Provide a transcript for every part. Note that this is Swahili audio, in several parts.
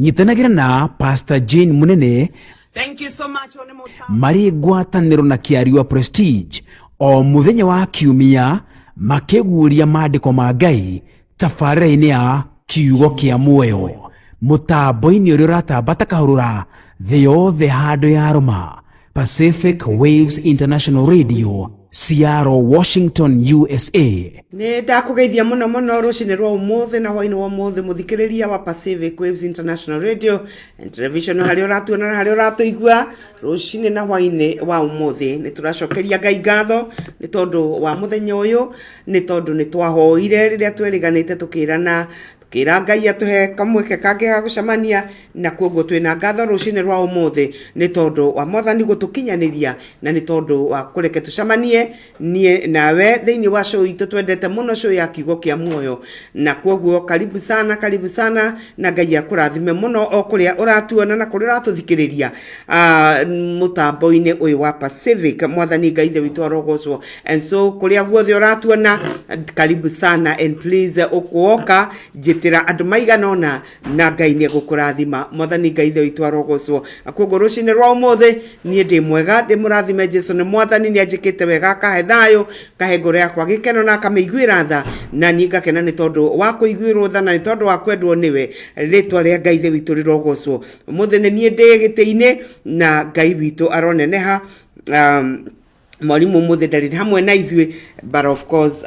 nyitanagira na Pastor.JANE Munene. Thank you so much. Mari gwataniro na kiariwa Prestige o muthenya wa kiumia makeguria maandiko ma Ngai tabarĩra-inĩ ya Kiugo kia MUOYO mutambo-inĩ ũrĩa ũratambata kahũrũra thĩ yothe handũ ya Roma. Pacific Waves International Radio, Seattle, Washington, USA. Ne ndakugeithia muno muno rucine rwa umuthi na hwaini wa umuthi muthikiriria wa Pacific Waves International Radio and Television hari uratuona na hari uratuigua rucine na hwaini wa umuthi. Ni turacokeria Ngai ngatho ni tondu wa muthenya uyu, ni tondu ni twahoire riria tweriganite tukirana kira Ngai atuhe kamweke kange ga gucemania na kuoguo twina ngatho rucine rwa umuthi ni tondu wa Mwathani gutukinyaniria na ni tondu wa kureke tucemanie nie nawe thiini wa show itu twendete muno show ya Kiugo kia MUOYO na kuoguo karibu sana na Ngai akurathime muno o kuria uratuona na kuria uratuthikiriria mutambo-ini uyu wa Pacific. Mwathani Ngai the witu arogocwo and so kuria guothe uratuona karibu sana and please ukuoka tira andu maiganona na Ngai ni gukurathima. Mwathani Ngai the witu arogocwo akuoguo rucine rwa umuthi nie ndi mwega ndi murathime Jesu ni Mwathani ni anjikite wega kahe thayo kahe ngoro yakwa gikeno na akameiguira tha na ni ngakena ni tondu wa kuiguirwo tha na ni tondu wa kwendwo niwe ritwa ria Ngai the witu rirogocwo umuthi ni nie ndi gite-ini na Ngai witu aroneneha. Mwalimu muthi ndari hamwe na ithui but of course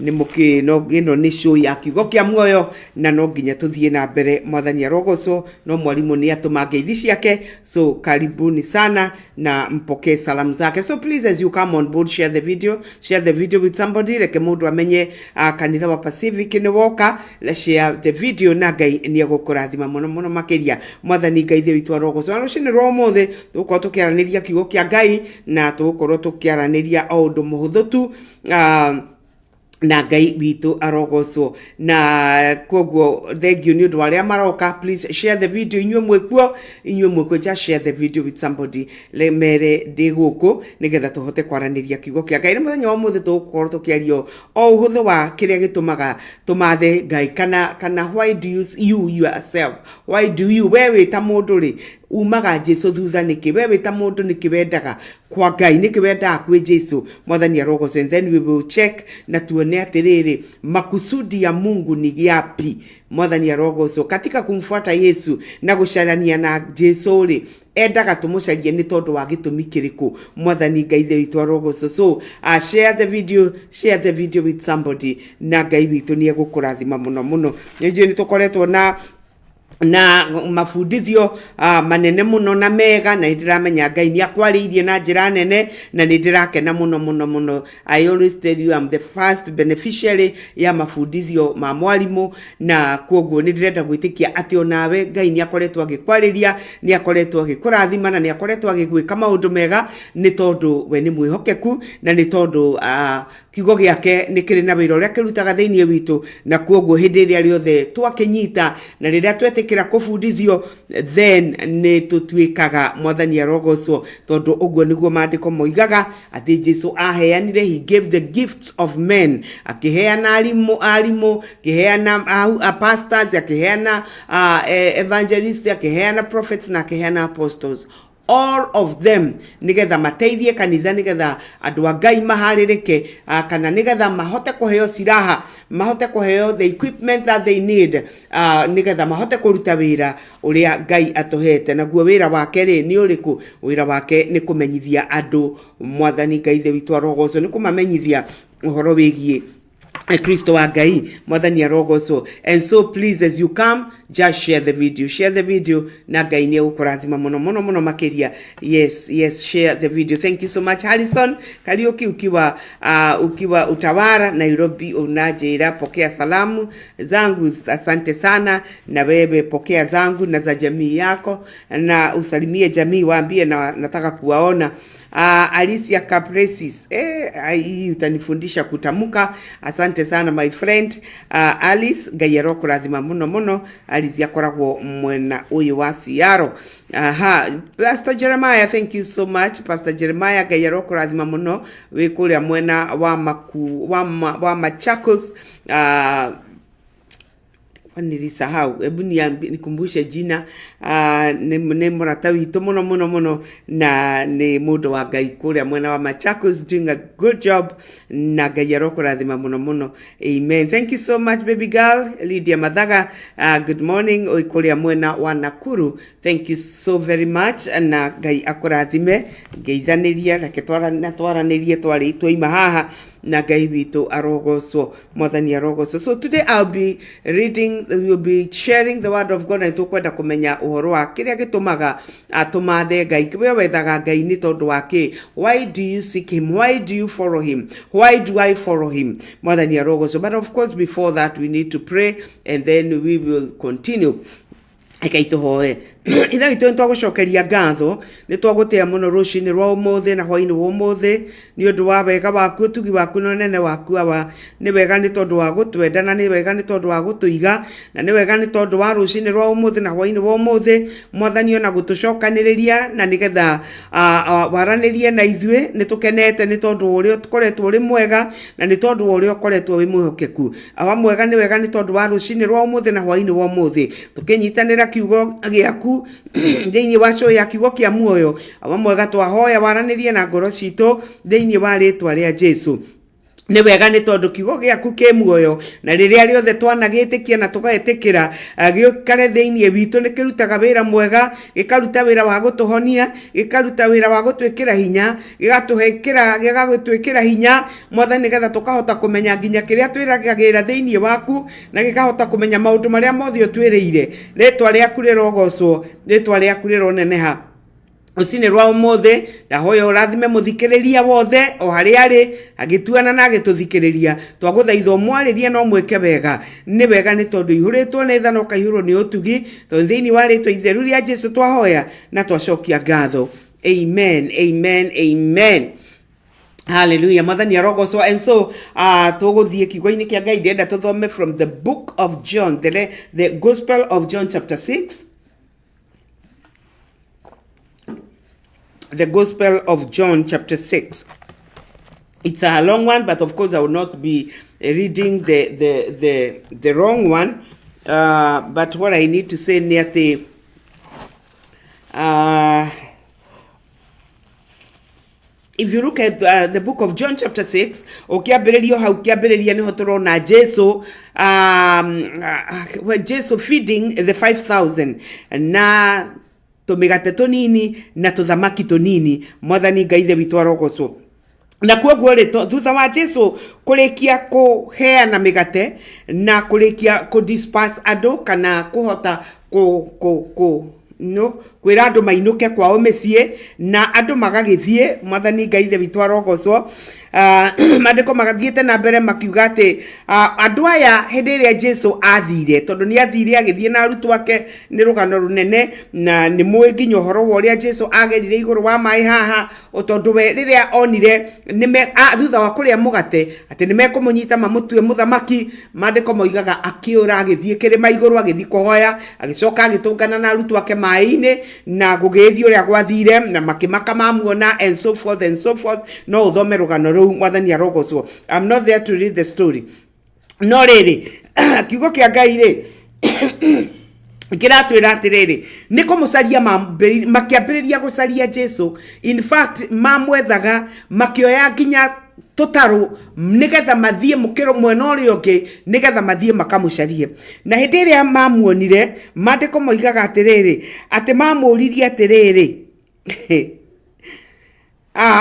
ni muki no gino ni show ya Kiugo kia MUOYO na no nginya tuthie na mbere. Mwathani arogocwo no mwalimu ni atuma ngeithi ciake so karibuni sana na mpoke salamu zake. So please as you come on board share the video with somebody like mundu amenye kanitha wa Pacific ni woka share the video na Ngai ni agukurathima muno makiria. Mwathani Ngai the witu arogocwo no cine ro mothe tuko tukiaraniria Kiugo kia Ngai na tukorwo tukiaraniria o undu muhuthu tu na Ngai witu arogocwo na koguo thank you ni undu aria maroka. Please share the video inywe mwekuo just share the video with somebody le mere ndi guku nigetha tuhote kwaraniria Kiugo kia Ngai. Muthenya wa muthe tukorwo tukiario o uhuthu wa kiria gitumaga tumathe Ngai kana why do you yourself why do you wewe ta mundu ri umaga Jesu thutha niki wewe ta mundu niki wendaga kwa Ngai niki wendaga kwi Jesu. Mwathani arogocwo and then we will check na tuone atiriri makusudi ya Mungu ni yapi. Mwathani arogocwo katika kumfuata Yesu na gucarania na Jesu ri endaga tumucarie ni tondu wa gitumi kiriku. Mwathani Ngai the witu arogocwo so share the video with somebody na Ngai witu ni egukurathima muno. Nje ni tukoretwo na mafundithio manene muno na mega na ndiramenya Ngai ni akwariirie na njira nene na ndirakena muno. I always tell you I'm the first beneficiary ya mafundithio ma mwalimu na kuoguo ndirenda gwitikia ati onawe Ngai ni akoretwo agikwariria ni akoretwo agikurathima na ni akoretwo agigwika maundu mega ni tondu we ni mwihokeku na ni tondu Kiugo giake ni kiri na wira uria kirutaga thiini witu na kuoguo hindi iria riothe twakinyita na riria twetikira kufundithio then ni tutuikaga. Mwathani arogocwo tondu uguo niguo maandiko moigaga ati Jesu aheanire he gave the gifts of men akiheana alimu akiheana pastors akiheana evangelists akiheana prophets na akiheana apostles all of them nigetha mateithie kanitha nigetha andu a Ngai maharirike kana nigetha mahote kuheo siraha mahote kuheo the equipment that they need nigetha mahote kuruta wira uria Ngai atuhete. Naguo wira wake ri ni uriku? Wira wake ni kumenyithia andu Mwathani Ngai the witu arogocwo ni kumamenyithia uhoro wigie Kristo wa Ngai. Mwathani arogocwo and so please as you come just share the video na Ngai ni egukurathima muno makiria. Yes share the video. Thank you so much Harrison Kariuki ukiwa Utawara Nairobi unajira pokea salamu zangu. Asante sana na wewe pokea zangu na za jamii yako na usalimie jamii waambie na nataka kuwaona. Alicia Capresis hii utanifundisha kutamuka. Asante sana my friend Alice Ngai arokurathima muno. Alice yakoragwo mwena uyu wa Seattle. Pastor Jeremiah, thank you so much Pastor Jeremiah. Ngai arokurathima muno wi kuria mwena wa Machakos nilisahau, hebu nikumbushe jina. Ni murata witũ mũno na nĩ mũndũ wa Ngai kũrĩa mwena wa Machakos, doing a good job, na Ngai arokũrathima mũno. Amen. Thank you so much, baby girl. Lydia Mathaga, good morning. Oi kũrĩa mwena wa Nakuru, thank you so very much, na Ngai akũrathime. Ngeithanĩria reke twaranĩrie twari twaima haha, na Ngai witũ arogocwo, mwathani arogocwo. So today I'll be reading, we'll be sharing the word of God, na tukwenda kumenya uhoro wa kiria gitumaga atumathe Ngai. Kiwe wethaga Ngai ni tondu wake. Why do you seek him? Why do you follow him? Why do I follow him? Mwathani arogocwo. But of course before that we need to pray, and then we will continue. Ikaituhoe itha itu ntwagucokeria ngatho ni twagutea muno rucini rwa umuthe na hwaini wa umuthe ni undu wa wega waku, tugi waku no nene waku. Awa ni wega ni tondu wa gutwenda, na ni wega ni tondu wa gutuiga, na ni wega ni tondu wa rucini rwa umuthe na hwaini wa umuthe, mwathani ona gutucokaniriria na nigetha waranirie na ithue. Ni tukenete ni tondu uria tukoretwo uri mwega, na ni tondu uria ukoretwo wi mwihokeku. Awa mwega ni wega ni tondu wa rucini rwa umuthe na hwaini wa umuthe, tukinyitanira kiugo giaku thĩinĩ wa show ya Kiugo kia muoyo. Awa mwega twahoya waranirie na ngoro citũ thĩinĩ wa rĩtwa rĩa Jesu. Ni wega ni tondu kiugo giaku ki muoyo, na riria riothe twanagitikia na tugaetikira giukare thiini witu ni kirutaga wira mwega, gikaruta wira wa gutuhonia, gikaruta wira wa gutwikira hinya, gigagutwikira hinya mwathani, nigetha tukahota kumenya nginya kiria twiragira thiini waku, na gikahota kumenya maundu maria mothe utwiriire. Ritwa riaku rirogocwo, ritwa riaku rironeneha ucini rwa umuthe. Ndahoya urathime muthikiriria wothe o haria ari agituana na agituthikiriria. Twaguthaitha umwaririe no mweke wega. Ni wega ni tondu ihuritwo ni thano kaihuro ni utugi, tondu thiini wa ritwa itheru ria Jesu twahoya na twacokia ngatho. Amen, amen, amen. Hallelujah. Mwathani arogocwo. And so tuguthie kiugo-ini kia Ngai, ndenda tuthome from the book of John, the Gospel of John chapter 6. The Gospel of John chapter 6. It's a long one, but of course I will not be reading the wrong one. But what I need to say near the if you look at the book of John chapter 6, ukiambiririo hau kiambiriria niho turona Jesu Jesu feeding the 5,000 na tumigate tunini na tuthamaki tunini. Mwathani Ngai the witu arogocwo. Na kwoguo ri thutha wa Jesu kurikia kuheana migate na kurikia ku disperse andu kana kuhota kwira andu mainuke kwao micii na andu magagithie. Mwathani Ngai the witu arogocwo. Mandiko magathiete na mbere makiuga ati andu aya hindi iria Jesu athire, tondu ni athire agithie na arutwo ake ni rugano runene, na ni mwe nginya uhoro wa uria Jesu agerire iguru wa mai haha, tondu we riria onire thutha wa kuria mugate ati ni mekumunyita mamutue muthamaki. Mandiko moigaga akiura agithie kirima iguru agithie kuhoya, agicoka agitungana na arutwo ake mai-ini na gugithie uria gwathire na makimaka mamuona and so forth and so forth. No uthome rugano ruu. Mwathani arogocwo. I'm not there to read the story. No riri kiugo kia Ngai ri kiratwira atiriri ni kumucaria makiambiriria gucaria Jesu. In fact mamwethaga makioya nginya tutaru nigetha mathie mukiro mwena uri ungi nigetha mathie makamucarie. Na hindi iria mamuonire mandiko moigaga atiriri ati mamuririe atiriri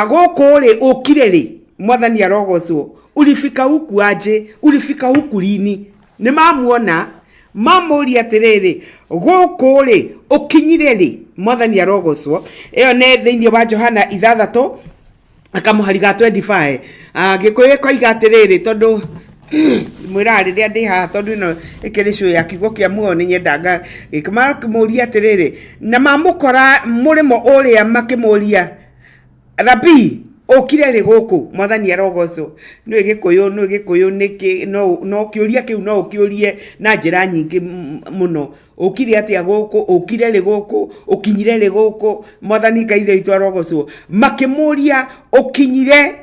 goko ri ukire ri. Mwathani arogocwo. Ulifika huku aje? Ulifika huku lini? Ni mamuona mamuri atiriri goko ri ukinyire ri. Mwathani arogocwo. Iyo ne thiini wa Johana 6 akamuhariga 25 gikuyu koiga atiriri tondu mwira riria ndi ha tondu no ikiri show ya Kiugo kia muoyo ni nyendaga ikimara kumuria atiriri na mamukora murimo uria makimuria Rabi okire ri guku mwathani arogocwo no gikuyu niki no kiuria kiu no ukiurie na njira nyingi muno okire atia guku okire ri guku okinyire ri guku mwathani Ngai witũ arogocwo makimuria okinyire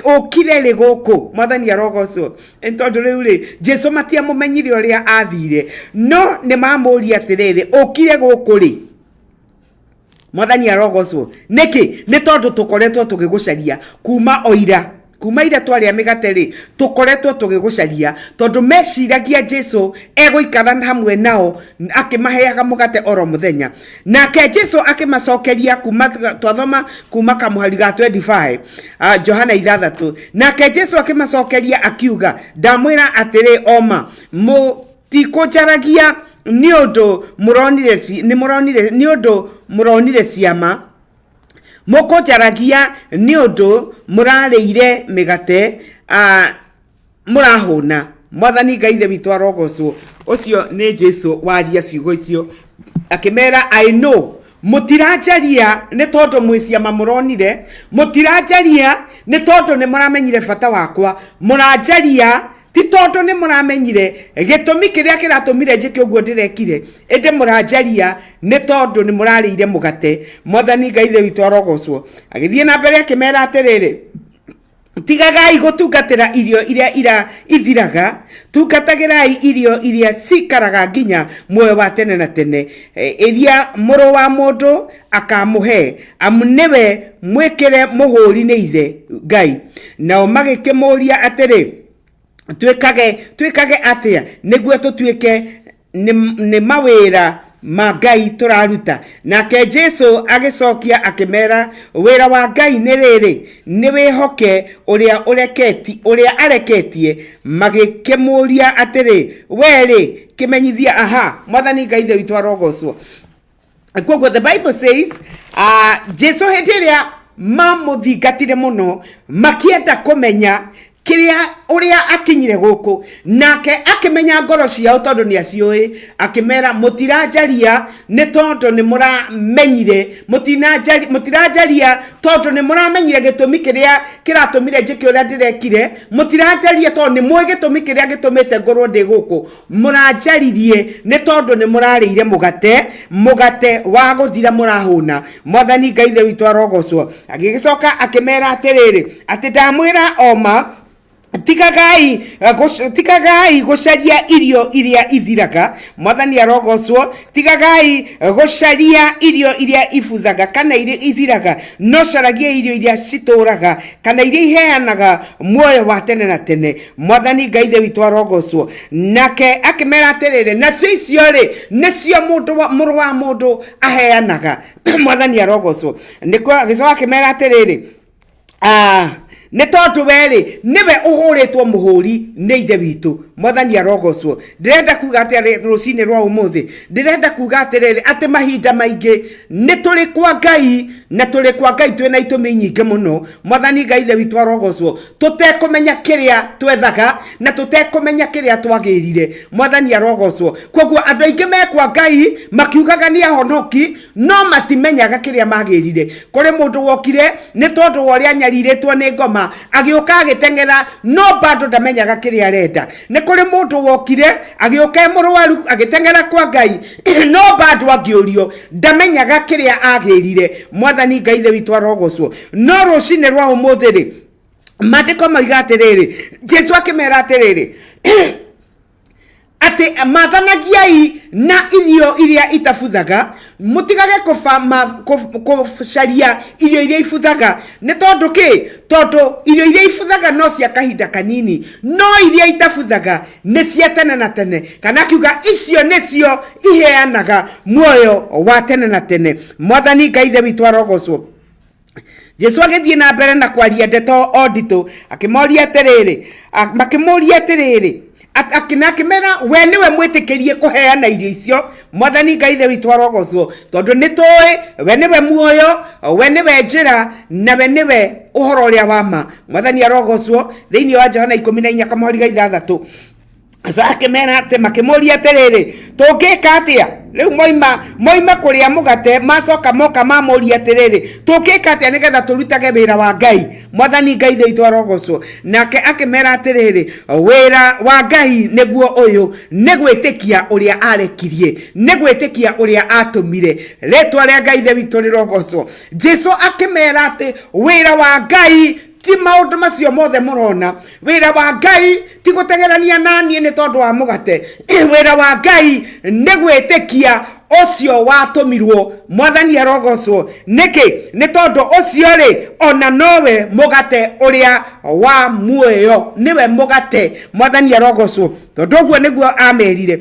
okire ri guku mwathani arogocwo entondu riu ri Jesu matia mumenyire uria athire no ni mamuria atiriri okire guku ri mwathani arogocwo niki ni tondu tukoretwo tugigucaria kuma ira twaria migate ri tukoretwo tugigucaria tondu meciragia Jesu eguikara hamwe nao akimaheaga mugate oro muthenya nake Jesu akimacokeria kuma twathoma kuma kamuhari ga 25 Johana 6 nake Jesu akimacokeria akiuga ndamwira atiri oma mutikujaragia niondo muronire ciama mukujaragia niondo murarire migate murahuna mwathani Ngai witũ arogocwo ucio ni Jesu waria ciugo icio akimera I know mutirajaria ni tondu mwiciama muronire mutirajaria ni tondu ni muramenyire bata wakwa murajaria ti tondu ni muramenyire gitumi kiria kiratumire njike uguo ndirekire ende murajaria ni tondu ni murarire mugate mwathani Ngai witũ arogocwo agithie na mbere akimera atiriri tigagai gutungatira irio iria ithiraga tungatagirai irio iria cikaraga nginya muoyo wa tene na tene iria muru wa mundu akamuhe amnewe mwikire muhuri ni ithe Ngai nao magikimuria atiri twikage atia niguo tutuike ni mawira ma Ngai turaruta nake Jesu agicokia akimera wira wa Ngai ni riri ni wihoke uria areketie magikimuria atiri weri kimenyithia aha mwathani Ngai witũ arogocwo koguo the Bible says Jesu hendiria mamuthingatire muno makienda kumenya kiria uria akinyire guku nake akimenya ngoro ciao tondu ni acioi akimera mutirajaria ni tondu ni muramenyire mutirajaria tondu ni muramenyire gitumi kiria kiratumire njike uria ndirekire mutirajaria tondu ni mwe gitumi kiria gitumite ngoro ndi guku murajaririe ni tondu ni murarire mugate wa guthira murahuna mwathani Ngai witũ arogocwo agigicoka akimera atiriri ati ndamwira oma tigagai gucaria irio iria ithiraga mwathani arogocwo tigagai gucaria irio iria ibuthaga kana iria ithiraga no caragia irio iria cituraga kana iria iheanaga muoyo wa tene na tene mwathani Ngai witũ arogocwo nake akimera atiriri nacio icio ri nicio muru wa mundu aheanaga mwathani arogocwo niko gicoka akimera atiriri ni tondu weri niwe uhuritwo muhuri ni ithe witũ mwathani arogocwo ndirenda kuga atĩ rucini rwa umuthi ndirenda kuga atĩrĩrĩ atĩ mahinda maingĩ ni turi kwa Ngai na turi kwa Ngai twina itũmi nyingĩ muno mwathani Ngai witũ arogocwo tutekumenya kiria twethaga na tutekumenya kiria twagĩrire mwathani arogocwo koguo andũ aingĩ me kwa Ngai makiugaga ni ahonoki no matimenyaga kiria magĩrire kuri mundu wokire ni tondu wa uria nyarirĩtwo ni ngoma agĩũka agĩteng'era no bado ndamenyaga kiria arenda ni kuri mundu wokire agĩũka mũrwaru agĩteng'era kwa Ngai no bado angĩũrio ndamenyaga kiria agĩrire mwathani Ngai witũ arogocwo no rucini rwa umuthi ri mandĩko moiga atĩrĩrĩ Jesu akĩmera atĩrĩrĩ ati mathanagiai na irio iria itabuthaga mutigage kucaria irio iria ibuthaga ni tondu ki tondu irio iria ibuthaga no cia kahinda kanini no iria itabuthaga ni cia tene na tene kana kiuga icio nicio iheanaga muoyo wa tene na tene mwathani Ngai witũ arogocwo Jesu agithie na mbere na kwaria ndeto ondito akimoria atirĩrĩ akimera we niwe mwitikirie kuheana irio icio mwathani Ngai witũ arogocwo tondu ni toy we niwe muoyo we niwe njira na we niwe uhoro uria wa ma mwathani arogocwo thiini wa Johana 14 kamuhari ga 6 asa akimera ati makimuria atirĩrĩ tungika atia Leu moima kuria mugate macoka moka mamuria atiriri tukika atia nigetha turutage wira wa Ngai. Mwathani Ngai theitu arogocwo nake akimera atiriri wira wa Ngai niguo uyu nigwitikia uria arekirie nigwitikia uria atumire retwa ria Ngai theitu rirogocwo. Jesu akimera ati wira wa Ngai ti maundu macio mothe murona. Wira wa Ngai ti gutegerania nanie ni tondu wa mugate. Wira wa Ngai ni gwitikia ocio watumirwo. Mwathani arogocwo niki ni tondu ocio ri ona nowe mugate uria wa muoyo niwe mugate. Mwathani arogocwo tondu guo niguo amerire.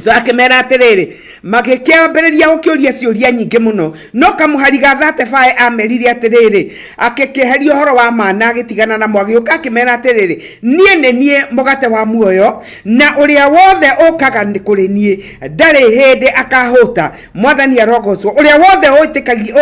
So akimera atiriri magikiambiriria gukiuria ciuria nyingi muno no kamuhariga 35 amerire atiriri akikiheria horo wa mana gitigana na mwagiuka akimera atiriri nie mugate wa muoyo na uria wothe ukaga ni kuri nie ndari hindi akahuta. Mwathani arogocwo uria wothe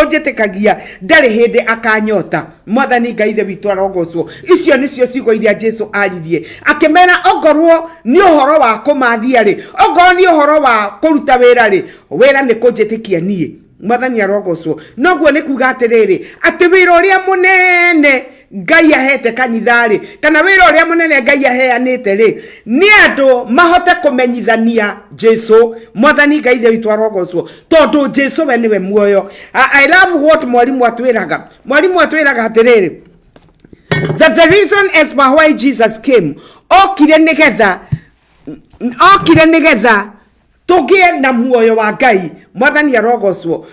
ujitikagia ndari hindi akanyota. Mwathani Ngai the witu arogocwo. Icio nicio ciugo iria Jesu aririe akimera ogorwo ni uhoro wa kumathia ri ogorwo ni uhoro wa kuruta wira ri wira ni kunjitikia nie. Mwathani arogocwo noguo ni kuga atiriri ati wira uria munene Ngai ahete kanithari kana wira uria munene Ngai aheanite ri ni andu mahote kumenyithania Jesu. Mwathani Ngai the witu arogocwo tondu Jesu we niwe muoyo. I love what mwalimu atwiraga atiriri that the reason as why Jesus came okire nigetha tugie na muoyo wa Ngai. Mwathani arogocwo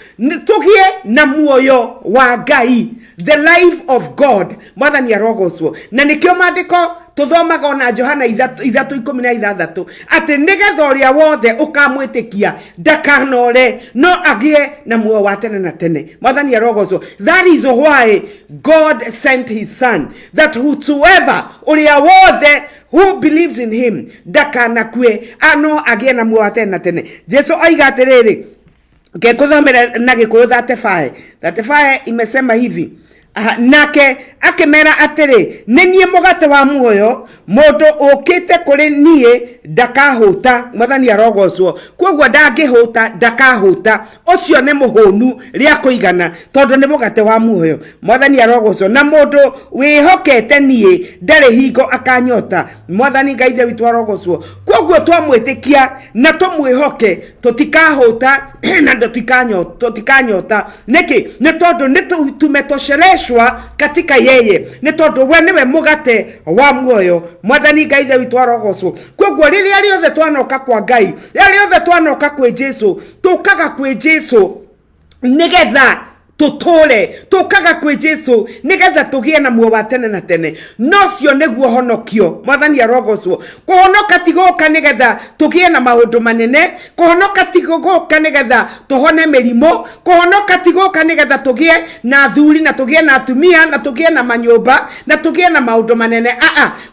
tugie na muoyo wa Ngai, the life of God. Mwathani arogocwo na nikio mandiko tuthomaga ona Johana 3:16 ati nigetha uria wothe ukamwitikia ndakanore no agie na muoyo wa tene na tene. Mwathani arogocwo that is why God sent his son that whosoever uria wothe who believes in him ndakanakue ano agie na muoyo wa tene na tene. Jesu aiga atiriri ngekuthomera na Gikuyu 35 imesema hivi nake akimera atiri nenie mugate wa muoyo mundu ukite kuri nie ndakahuta. Mwathani arogocwo koguo ndangihuta ndakahuta ucio ni muhunu ria kuigana tondu ni mugate wa muoyo. Mwathani arogocwo na mundu wihokete nie ndari hingo akanyota. Mwathani Ngai the witu arogocwo koguo twamwitikia na tumwihoke tutikahuta na tutikanyota niki ni tondu ni tumetoshereshwa katika yeye ni tondu we niwe mugate wa muoyo. Mwathani Ngai the witu arogocwo koguo riria riothe twanoka kwa Ngai riothe twanoka kwi Jesu tukaga kwi Jesu nigetha tutore tukaga kwi Jesu nigetha tugie na muoyo wa tene na tene nocio niguo honokio. Mwathani arogocwo kuhonoka tigoka nigetha tugie na maundu manene kuhonoka tigoka nigetha tuhone mirimo kuhonoka tigoka nigetha tugie na thuri na tugie na atumia na tugie na manyumba na tugie na maundu manene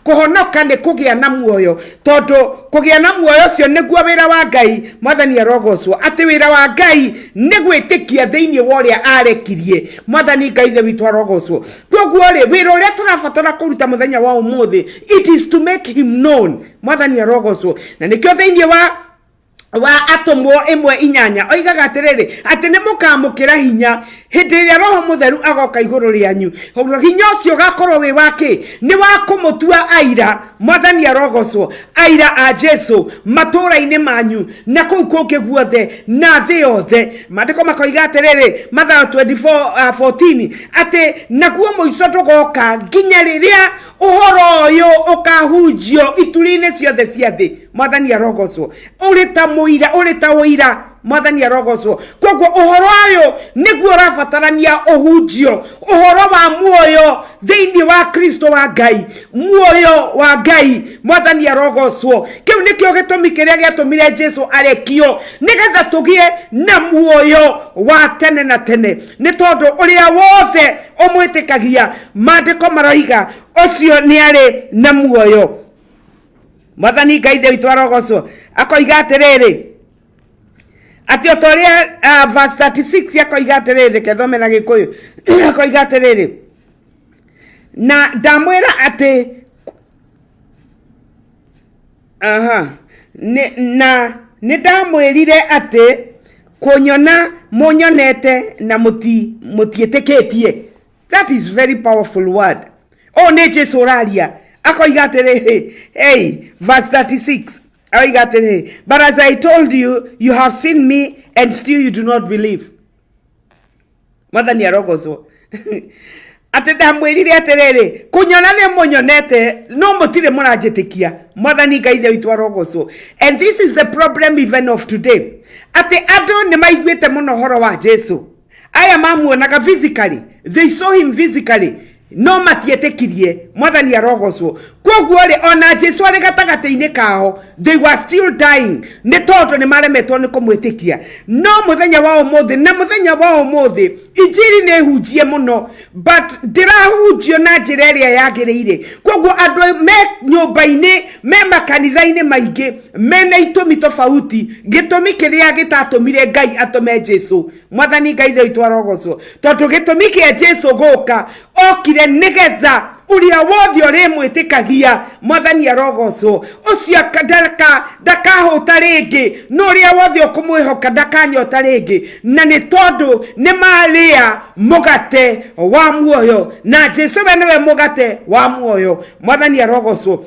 kuhonoka ni kugia na muoyo tondu kugia na muoyo cio niguo wira wa Ngai. Mwathani arogocwo ati wira wa Ngai ni gwitikia thiini wa uria kirie. Mwathani Ngai the witu arogocwo koguo ri wira uria turabatara kuruta muthenya wa umuthi it is to make him known. Mwathani arogocwo na nikio thiini wa atomwo 1:8 oigaga atiriri ati ni mukamukira hinya hindi ria Roho Mutheru agoka iguru rianyu. Hinya ucio gakorwo wi wake ni wa kumutua aira. Mwathani arogocwo aira a Jesu matura-ini manyu na kuu kungi guothe na thi yothe. Mandiko makoiga atiriri Mathayo 24:14 ati naguo muico ndugoka nginya riria uhoro uyu ukahunjio ituri-ini ciothe cia thi. Mwathani arogocwo urita muira urita uira. Mwathani arogocwo koguo uhoro uyu niguo rabatarania uhunjio uhoro wa muoyo thiini wa Kristo wa Ngai muoyo wa Ngai. Mwathani arogocwo kiu nikio gitumi kiria giatumire Jesu arekio nigetha tugie na muoyo wa tene na tene ni tondu uria wothe umwitikagia mandiko maroiga ucio ni ari na muoyo. Mwathani Ngai the witu arogocwo akoiga atiriri ati otoria verse 36 akoiga atiriri kethome na Gikuyu akoiga atiriri na ndamwira ati nindamwirire ati kunyona munyonete na mutieteketie. That is very powerful word. Oh, ne Jesu raria akoiga atiriri, hey, verse 36 akoiga atiriri, but as I told you, you have seen me and still you do not believe. Mwathani arogocwo. Ati ndamwirire atiriri, kunyona ni munyonete no mutire muranjitikia. Mwathani Ngai witu arogocwo. And this is the problem even of today. Ati andu ni maiguite muno horo wa Jesu. Aya mamuonaga physically, they saw him physically, no matietekirie. Mwathani arogocwo. Koguo ri ona Jesu ari gatagati-ini kao, they were still dying. Ni tondu ni maremetwo ni kumwitikia. No muthenya wa umuthi na muthenya wa umuthi injiri ni hujie muno, but ndirahunjio na njira iria yagiriire. Koguo andu me nyumba-ini, me makanitha-ini maingi mena itumi tofauti, gitumi kiria gitatumire Ngai atume Jesu. Mwathani Ngai witu arogocwo. Tondu gitumi kia Jesu guka okire nigetha uria wothe uri mwitikagia. Mwathani arogocwo. Ucio ndakahuta ringi, no uria wothe ukumwihoka ndakanyota ringi. Na ni tondu ni maria mugate wa muoyo, na Jesu we niwe mugate wa muoyo. Mwathani arogocwo.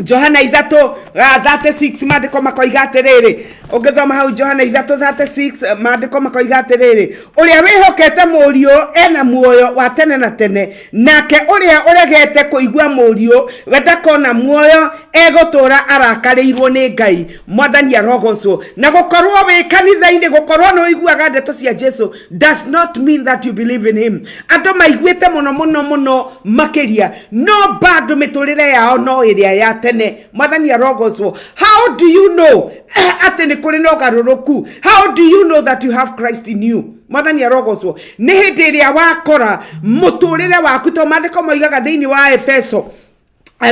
Johana 3:36 maandiko makoiga atiriri, ungithoma hau Johana 3:36 maandiko makoiga atiriri, uria wihokete murio ena muoyo wa tene na tene, nake uria uregete kuigua murio we ndakona muoyo egutura arakariirwo ni Ngai. Mwathani arogocwo. Na gukorwo wi kanitha-ini, gukorwo no iguaga ndeto cia Jesu does not mean that you believe in him. Andu maiguite muno makiria, no bado miturire yao no iria ya tene. Mwathani arogocwo. How do you know ati ni kuri no garuruku? How do you know that you have Christ in you? Mwathani arogocwo. Ni hindi iria wakora muturire waku, to maandiko moigaga thiini wa Efeso,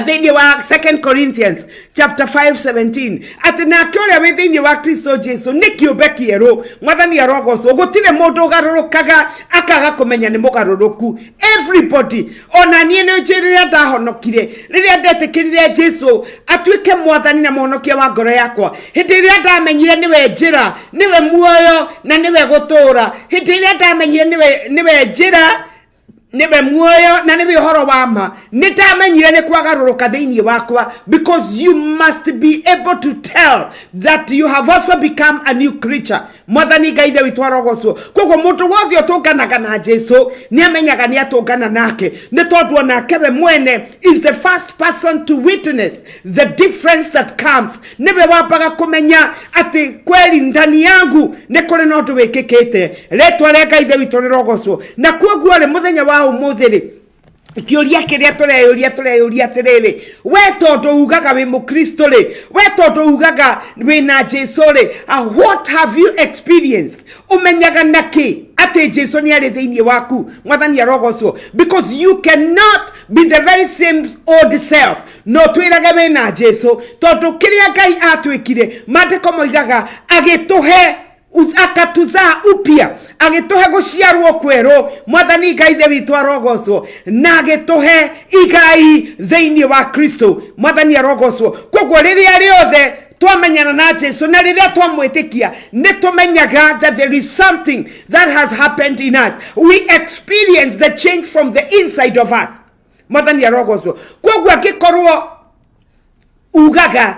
thiini wa 2 Corinthians chapter 5:17 ati nake uria wi thiini wa Kristo Jesu ni kiumbe kieru. Mwathani arogocwo. Gutire mundu ugarurukaga akaga kumenya ni mugaruruku. Everybody, ona nie ni njirire ndahonokire riria ndetikirire Jesu atuike mwathani na muhonokia wa ngoro yakwa. Hindi iria ndamenyire niwe njira, niwe muoyo na niwe gutura. Hindi iria ndamenyire niwe njira, niwe muoyo na niwe horo wa ma, nitamenyire ni kwagaruruka thiini wakwa, because you must be able to tell that you have also become a new creature. Mwathani Ngai witu arogocwo. Koguo mundu wothe utunganaga na Jesu ni amenyaga ni atungana nake, ni tondu nake we mwene is the first person to witness the difference that comes. Niwe wambaga kumenya ati kweli ndani yangu ni kuri no ndu wikikite. Retwa ria Ngai witu rirogocwo. Na koguo ri muthenya wa umuthiri kiuria kiria tureyuria atiriri, we tondu ugaga wi mukristo ri, we tondu ugaga wi na Jesu ri, what have you experienced? Umenyaga naki ati Jesu ni ari thiini waku? Mwathani arogocwo. Because you cannot be the very same old self. No twirage we na Jesu tondu kiria Ngai atwikire maandiko moigaga agituhe akatuza upya, agituhe guciarwo kweru. Mwathani Ngai witu arogocwo. Na agituhe igai thiini wa Kristo. Mwathani arogocwo. Koguo riria riothe twamenyana na Jesu na riria twamwitikia ni tumenyaga that there is something that has happened in us. We experience the change from the inside of us. Mwathani arogocwo. Koguo akikorwo ugaga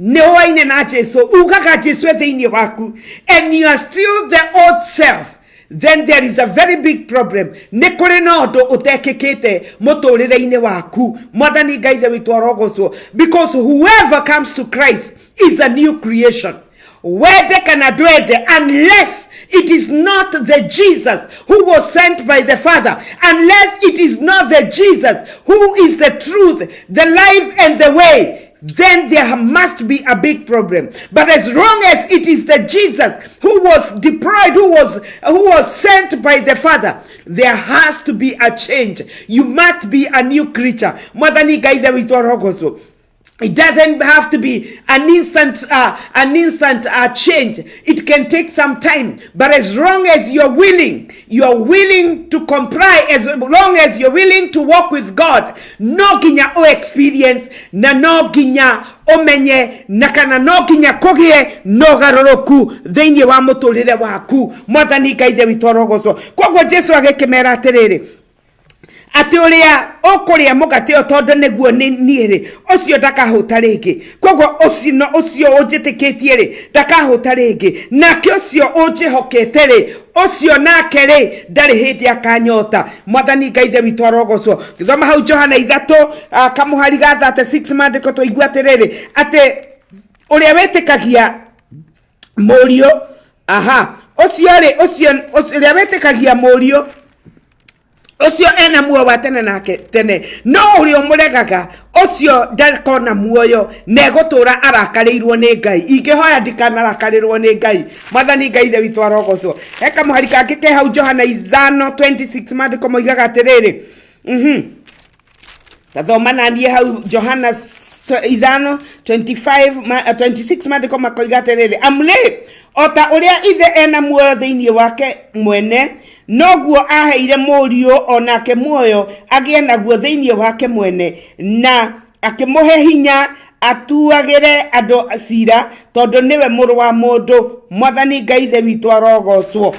no waine na Jesu, ugaga Jesu thiini waku, and you are still the old self, then there is a very big problem. Nikuri no ndo utekekete muturire-ini waku. Mwathani Ngai witu arogocwo. Because whoever comes to Christ is a new creation. Wede kana dwede, unless it is not the Jesus who was sent by the Father, unless it is not the Jesus who is the truth, the life and the way, then there must be a big problem. But as long as it is the Jesus who was deployed, who was sent by the Father, there has to be a change. You must be a new creature. Mwathani Ngai witu arogocwo. It doesn't have to be an instant change. It can take some time. But as long as you're willing to comply, as long as you're willing to walk with God, no ginya o experience, na no ginya omenye, na kana no ginya kogie, no garoroku, thĩinĩ wa mũtũrĩre waku. Mwathani Ngai ithe witũ arogocwo. Koguo Jesu agĩkĩmera atĩrĩrĩ, ati uria okuria mugate otondo neguo ni ri ucio ndakahuta ringi koguo ucio unjitikitie ri ndakahuta ringi nake ucio unjihokete ri ucio nake ri ndari hindi akanyota. Mwathani Ngai ithe witũ arogocwo. Githoma hau Johana 3 kamuhari ga 36 mandiko twaigua atiriri ati uria wetikagia murio ucio uria wetikagia murio ucio ena muoyo wa tene nake tene no uri umuregaga ucio ndakona muoyo negutura arakarirwo ni Ngai. Ingihoya ndikanarakarirwo ni Ngai. Mwathani Ngai ithe witũ arogocwo. Eka muhari kangĩ ke hau Johana 5:26 mandiko moigaga atiriri tathoma nanie hau Johana 5:26 mandiko makoiga atiriri amle ota uria ithe ena muoyo thĩinĩ wake mwene noguo aheire mũriũ onake muoyo agie naguo thĩinĩ wake mwene na akĩmũhe hinya atuagĩre andũ cira tondũ niwe mũrũ wa mũndũ. Mwathani Ngai ithe witũ arogocwo.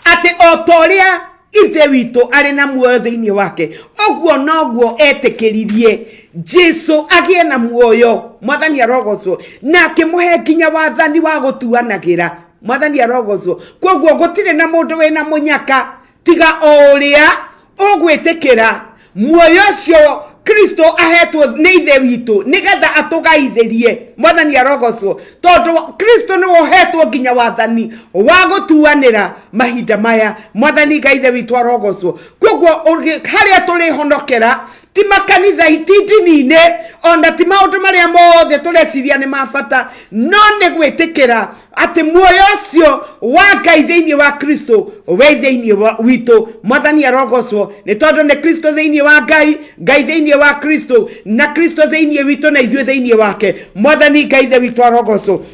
Ati otoria ithe witũ arĩ na muoyo thĩinĩ wake oguo noguo etikĩririe Jesu agie na muoyo. Mwathani arogocwo na akĩmũhe nginya wathani wa gũtuanagĩra. Mwathani arogocwo. Koguo gũtirĩ na mũndũ wĩna mũnyaka tiga o ũrĩa ũgwĩtĩkĩra muoyo ũcio Kristo ahetwo nĩ ithe witũ nigetha atũgaithĩrie. Mwathani arogocwo tondũ Kristo nĩ wohetwo nginya wathani wa gũtuanĩra mahinda maya. Mwathani Ngai ithe witũ arogocwo. Koguo harĩa tũrĩ honokera ti makanitha itindini-inĩ ona ti maũndũ marĩa mothe tũreciria nĩ mabata no nĩ gwĩtĩkĩra atĩ muoyo ũcio wa Ngai thĩinĩ wa Kristo we thĩinĩ witũ. Mwathani arogocwo nĩ tondũ nĩ Kristo thĩinĩ wa Ngai, Ngai thĩinĩ wa Kristo na Kristo thĩinĩ witũ na ithuĩ thĩinĩ wake. Mwathani Ngai ithe witũ arogocwo.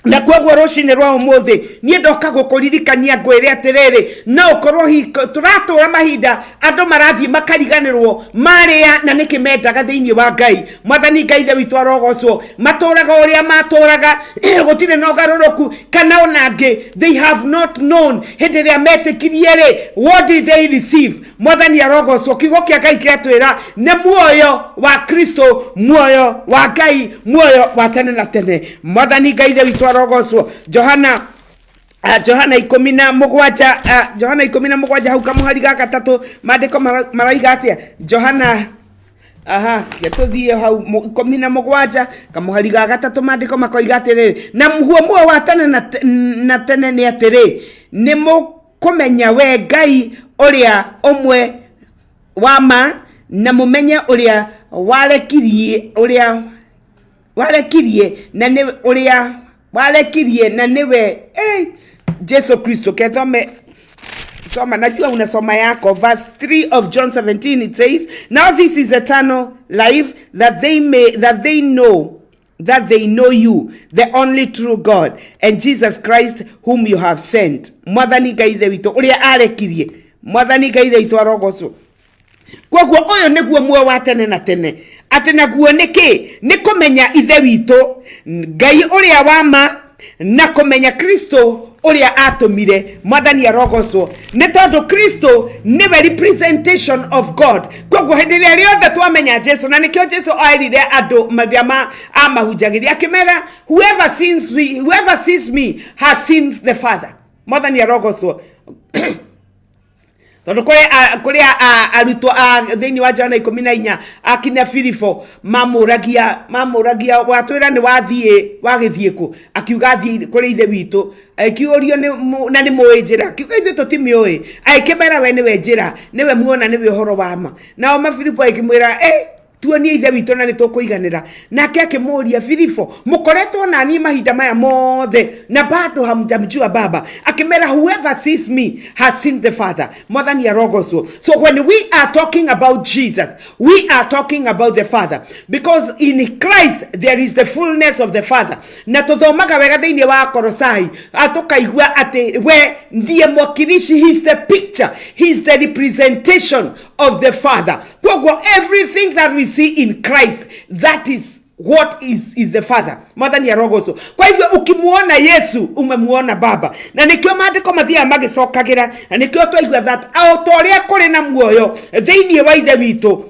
Na koguo rũcinĩ rwa ũmũthĩ niĩ ndoka gũkũririkania ngwĩre atĩrĩrĩ no ũkorwo tũratũra mahinda andũ marathiĩ makariganĩrwo marĩa na nĩkĩ mendaga thĩinĩ wa Ngai. Mwathani Ngai ithe witũ arogocwo. Matũraga ũrĩa matũraga gũtirĩ na ũgarũrũku kana ona angĩ they have not known hĩndĩ ĩrĩa metĩkirie rĩ what did they receive. Mwathani arogocwo. Kiugo kĩa Ngai kĩratwĩra nĩ muoyo wa Kristo, muoyo wa Ngai, muoyo wa tene na tene. Mwathani Ngai ithe witũ arogocwo. Johana 17 hau kamuhari ga 3 mandiko maraiga atia Johana tuthie hau 17 kamuhari ga 3 mandiko makoiga atiriri na muoyo wa tene na tene ni atiri ni mũkũmenya we Ngai ũrĩa ũmwe wa ma na mũmenye ũrĩa warekirie na niwe Jesu Kristo. Kethome soma najua unasoma yako verse 3 of John 17 it says now this is eternal life that they know you the only true God and Jesus Christ whom you have sent. Mwathani Ngai ithe witũ ũrĩa arekirie. Mwathani Ngai ithe witũ arogocwo. Koguo ũyũ nĩguo muoyo wa tene na tene atĩ naguo nĩkĩ nĩ kũmenya ithe witũ Ngai ũrĩa wa ma na kũmenya Kristo ũrĩa atũmire. Mwathani arogocwo. Nĩ tondũ Kristo nĩwe representation of God. Koguo hĩndĩ ĩrĩa rĩothe twamenya Jesu na nĩkĩo Jesu oerire andũ marĩa amahunjagĩria akĩmera whoever sees me has seen the Father. Mwathani arogocwo. Tondũ kũrĩa arutwo thĩinĩ wa Johana 14 akinya Filipo mamũragia watwĩra nĩ wagĩthiĩ kũ akiuga athiĩ kũrĩ ithe witũ akiũrio na nĩ mũĩ njĩra akiuga ithuĩ tũtimĩũĩ akĩmera we nĩwe njĩra nĩwe muona nĩwe ũhoro wa ma nao Filipo akĩmwĩra tuonie ithe witũ na nĩtũkũiganĩra. Nake akĩmũria, Filipo, mũkoretwo na niĩ mahinda maya mothe na bado hamjamjua Baba? Akĩmera, whoever sees me has seen the Father. Mwathani arogocwo. So when we are talking about Jesus, we are talking about the Father, because in Christ there is the fullness of the Father. Na tuthomaga wega thĩinĩ wa Kolosai atukaigua ati we ndiye mwakilishi, he is the picture, he is the representation of the Father. Kwa everything that we see in Christ, that is what is the Father. Mwathani arogoco. Kwa hivyo ukimuona Yesu umemuona Baba. Na nikio maandiko mathia magicokagira, na nikio twaigua that autoria kuri na muoyo thĩinĩ wa ithe witũ.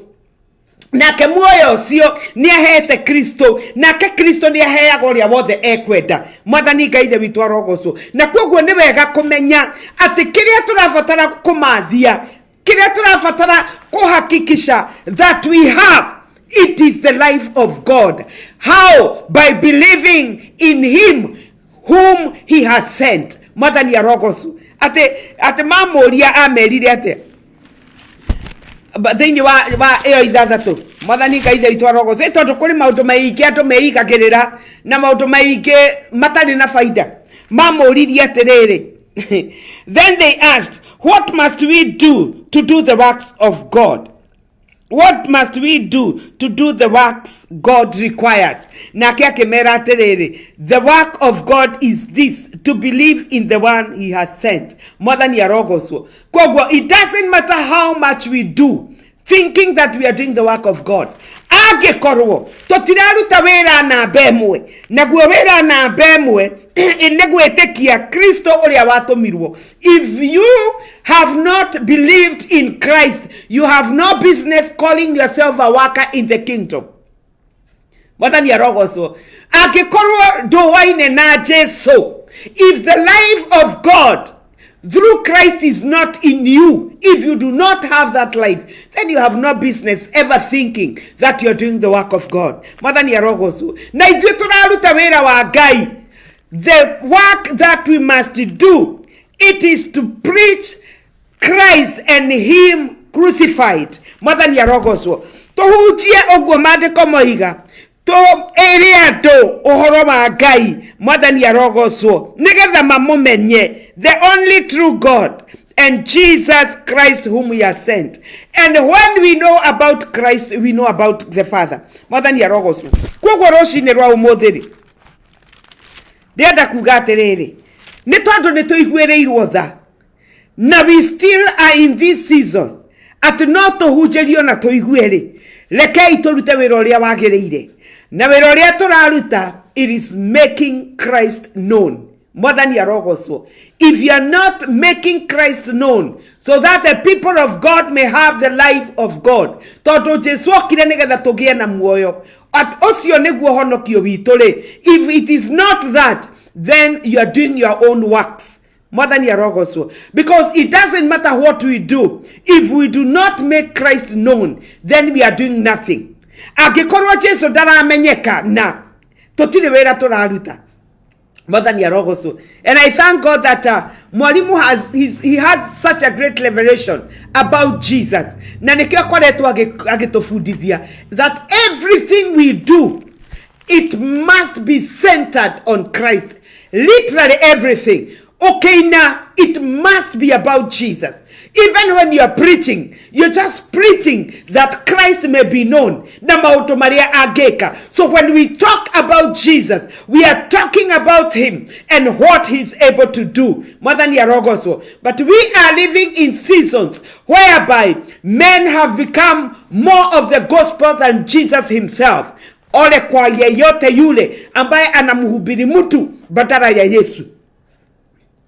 Nake muoyo cio ni ahete Kristo, nake Kristo ni aheaga uria wothe ekwenda. Mwathani Ngai ithe witũ arogoco. Na koguo ni wega kumenya ati kiria turabatara kumathia, kiria turabatara kuhakikisha that we have, it is the life of God. How? By believing in him whom he has sent. Mwathani arogoco. Ate mamuria amerire ate thĩinĩ wa ĩyo ithathatũ. Mwathani Ngai ithe witũ arogoco. Tondũ kũrĩ maũndũ maingĩ andũ meigagĩrĩra na maũndũ maingĩ matarĩ na faida. Mamũririe atĩrĩrĩ. Then they asked, what must we do to do the works of God? What must we do to do the works God requires? Nake akĩmera atĩrĩrĩ, the work of God is this, to believe in the one he has sent. Mwathani arogocwo. Koguo, it doesn't matter how much we do, thinking that we are doing the work of God. Angĩkorwo tũtiraruta wĩra namba ĩmwe, naguo wĩra namba ĩmwe nĩ gwĩtĩkia Kristo ũrĩa watũmirwo. If you have not believed in Christ, you have no business calling yourself a worker in the kingdom. Mwathani arogocwo. Angĩkorwo ndũwaine na Jesu, if the life of God through Christ is not in you, if you do not have that life, then you have no business ever thinking that you're doing the work of God. Mwathani arogocu. Na ithuĩ tũraruta wĩra wa Ngai. The work that we must do, it is to preach Christ and him crucified. Mwathani arogocu. Tũhunjie ũguo maandĩko moiga. To eriado ohoro wa Ngai. Mwathani arogocwo nigetha mamumenye the only true God and Jesus Christ whom he has sent. And when we know about Christ, we know about the Father. Mwathani arogocwo. Koguo rũcinĩ rwa ũmũthĩ ndĩrenda kuga atĩrĩrĩ, nĩ tondũ nĩ tũiguĩrĩirwo tha na we still are in this season atĩ no tũhunjĩrio na tũiguĩrĩ, rekei tũrute wĩra ũrĩa wagĩrĩire. Na wĩra ũrĩa tũraruta, it is making Christ known. Mwathani arogocwo. If you are not making Christ known so that the people of God may have the life of God, tondũ Jesu okire nĩgetha tũgĩe na muoyo, at ũcio nĩguo honokio witũ rĩ. If it is not that, then you are doing your own works. Mwathani arogocwo. Because it doesn't matter what we do, if we do not make Christ known, then we are doing nothing. Angĩkorwo Jesu ndaramenyeka na tũtirĩ wĩra tũraruta. Mwathani arogocwo. And I thank God that mwalimu he has such a great revelation about Jesus. Na nĩkĩo akoretwo agĩtũbundithia that everything we do, it must be centered on Christ. Literally everything. Okay, now it must be about Jesus. Even when you are preaching, you're just preaching that Christ may be known. So when we talk about Jesus, we are talking about him and what he's able to do. But we are living in seasons whereby men have become more of the gospel than Jesus himself. Ole kwa yeyote yule ambaye anamhubiri mtu badala ya Yesu.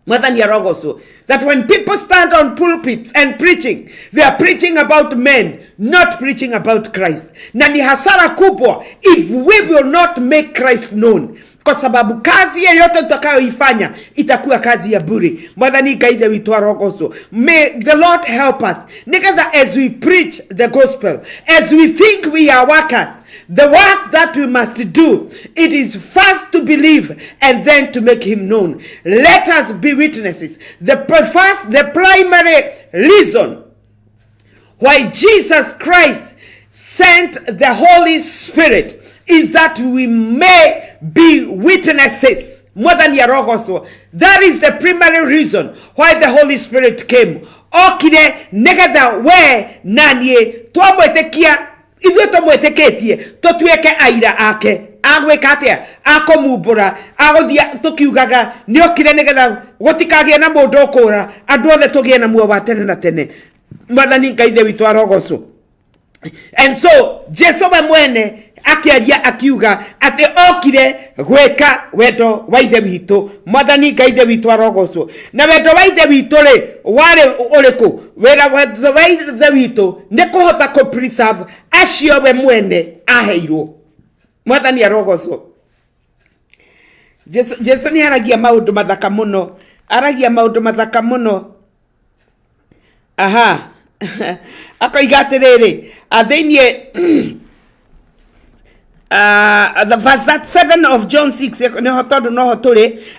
That when people stand on pulpits and preaching, they are preaching about men, not preaching about Christ. Na ni hasara kubwa if we will not make Christ known. Kwa sababu kazi yoyote tutakayoifanya itakuwa kazi ya bure. Mwathani Ngai ithe witũ arogocwo. May the Lord help us. Nigetha as we preach the gospel, as we think we are workers, the work that we must do, it is first to believe and then to make him known. Let us be witnesses. The primary reason why Jesus Christ sent the Holy Spirit is that we may be witnesses. More than Yarogoso. That is the primary reason why the Holy Spirit came. Okide negada we nanie twamwetekia ithuĩ tũmwĩtĩkĩtie tũtuĩke aira ake agwĩka atĩa akomubura agũthia tũkiugaga nĩokire nĩgetha gũtikagĩe na mũndũ ũkũra andũ othe tũgĩe na muoyo wa tene na tene. Mwathani Ngai ithe witũ arogocwo. And so Jesu we mwene akiaria akiuga ati okire gweka wendo wa ithe witũ. Mwathani Ngai ithe witũ arogocwo. Na wendo wa ithe witũ ri wari uriku wera wa ithe witũ nĩ kũhota ku preserve acio we mwene aheirwo. Mwathani arogocwo. Jesu ni aragia maundu mathaka muno, aragia maundu mathaka muno. Aha. Akoiga atiriri athĩinĩ the verse 7 of John 6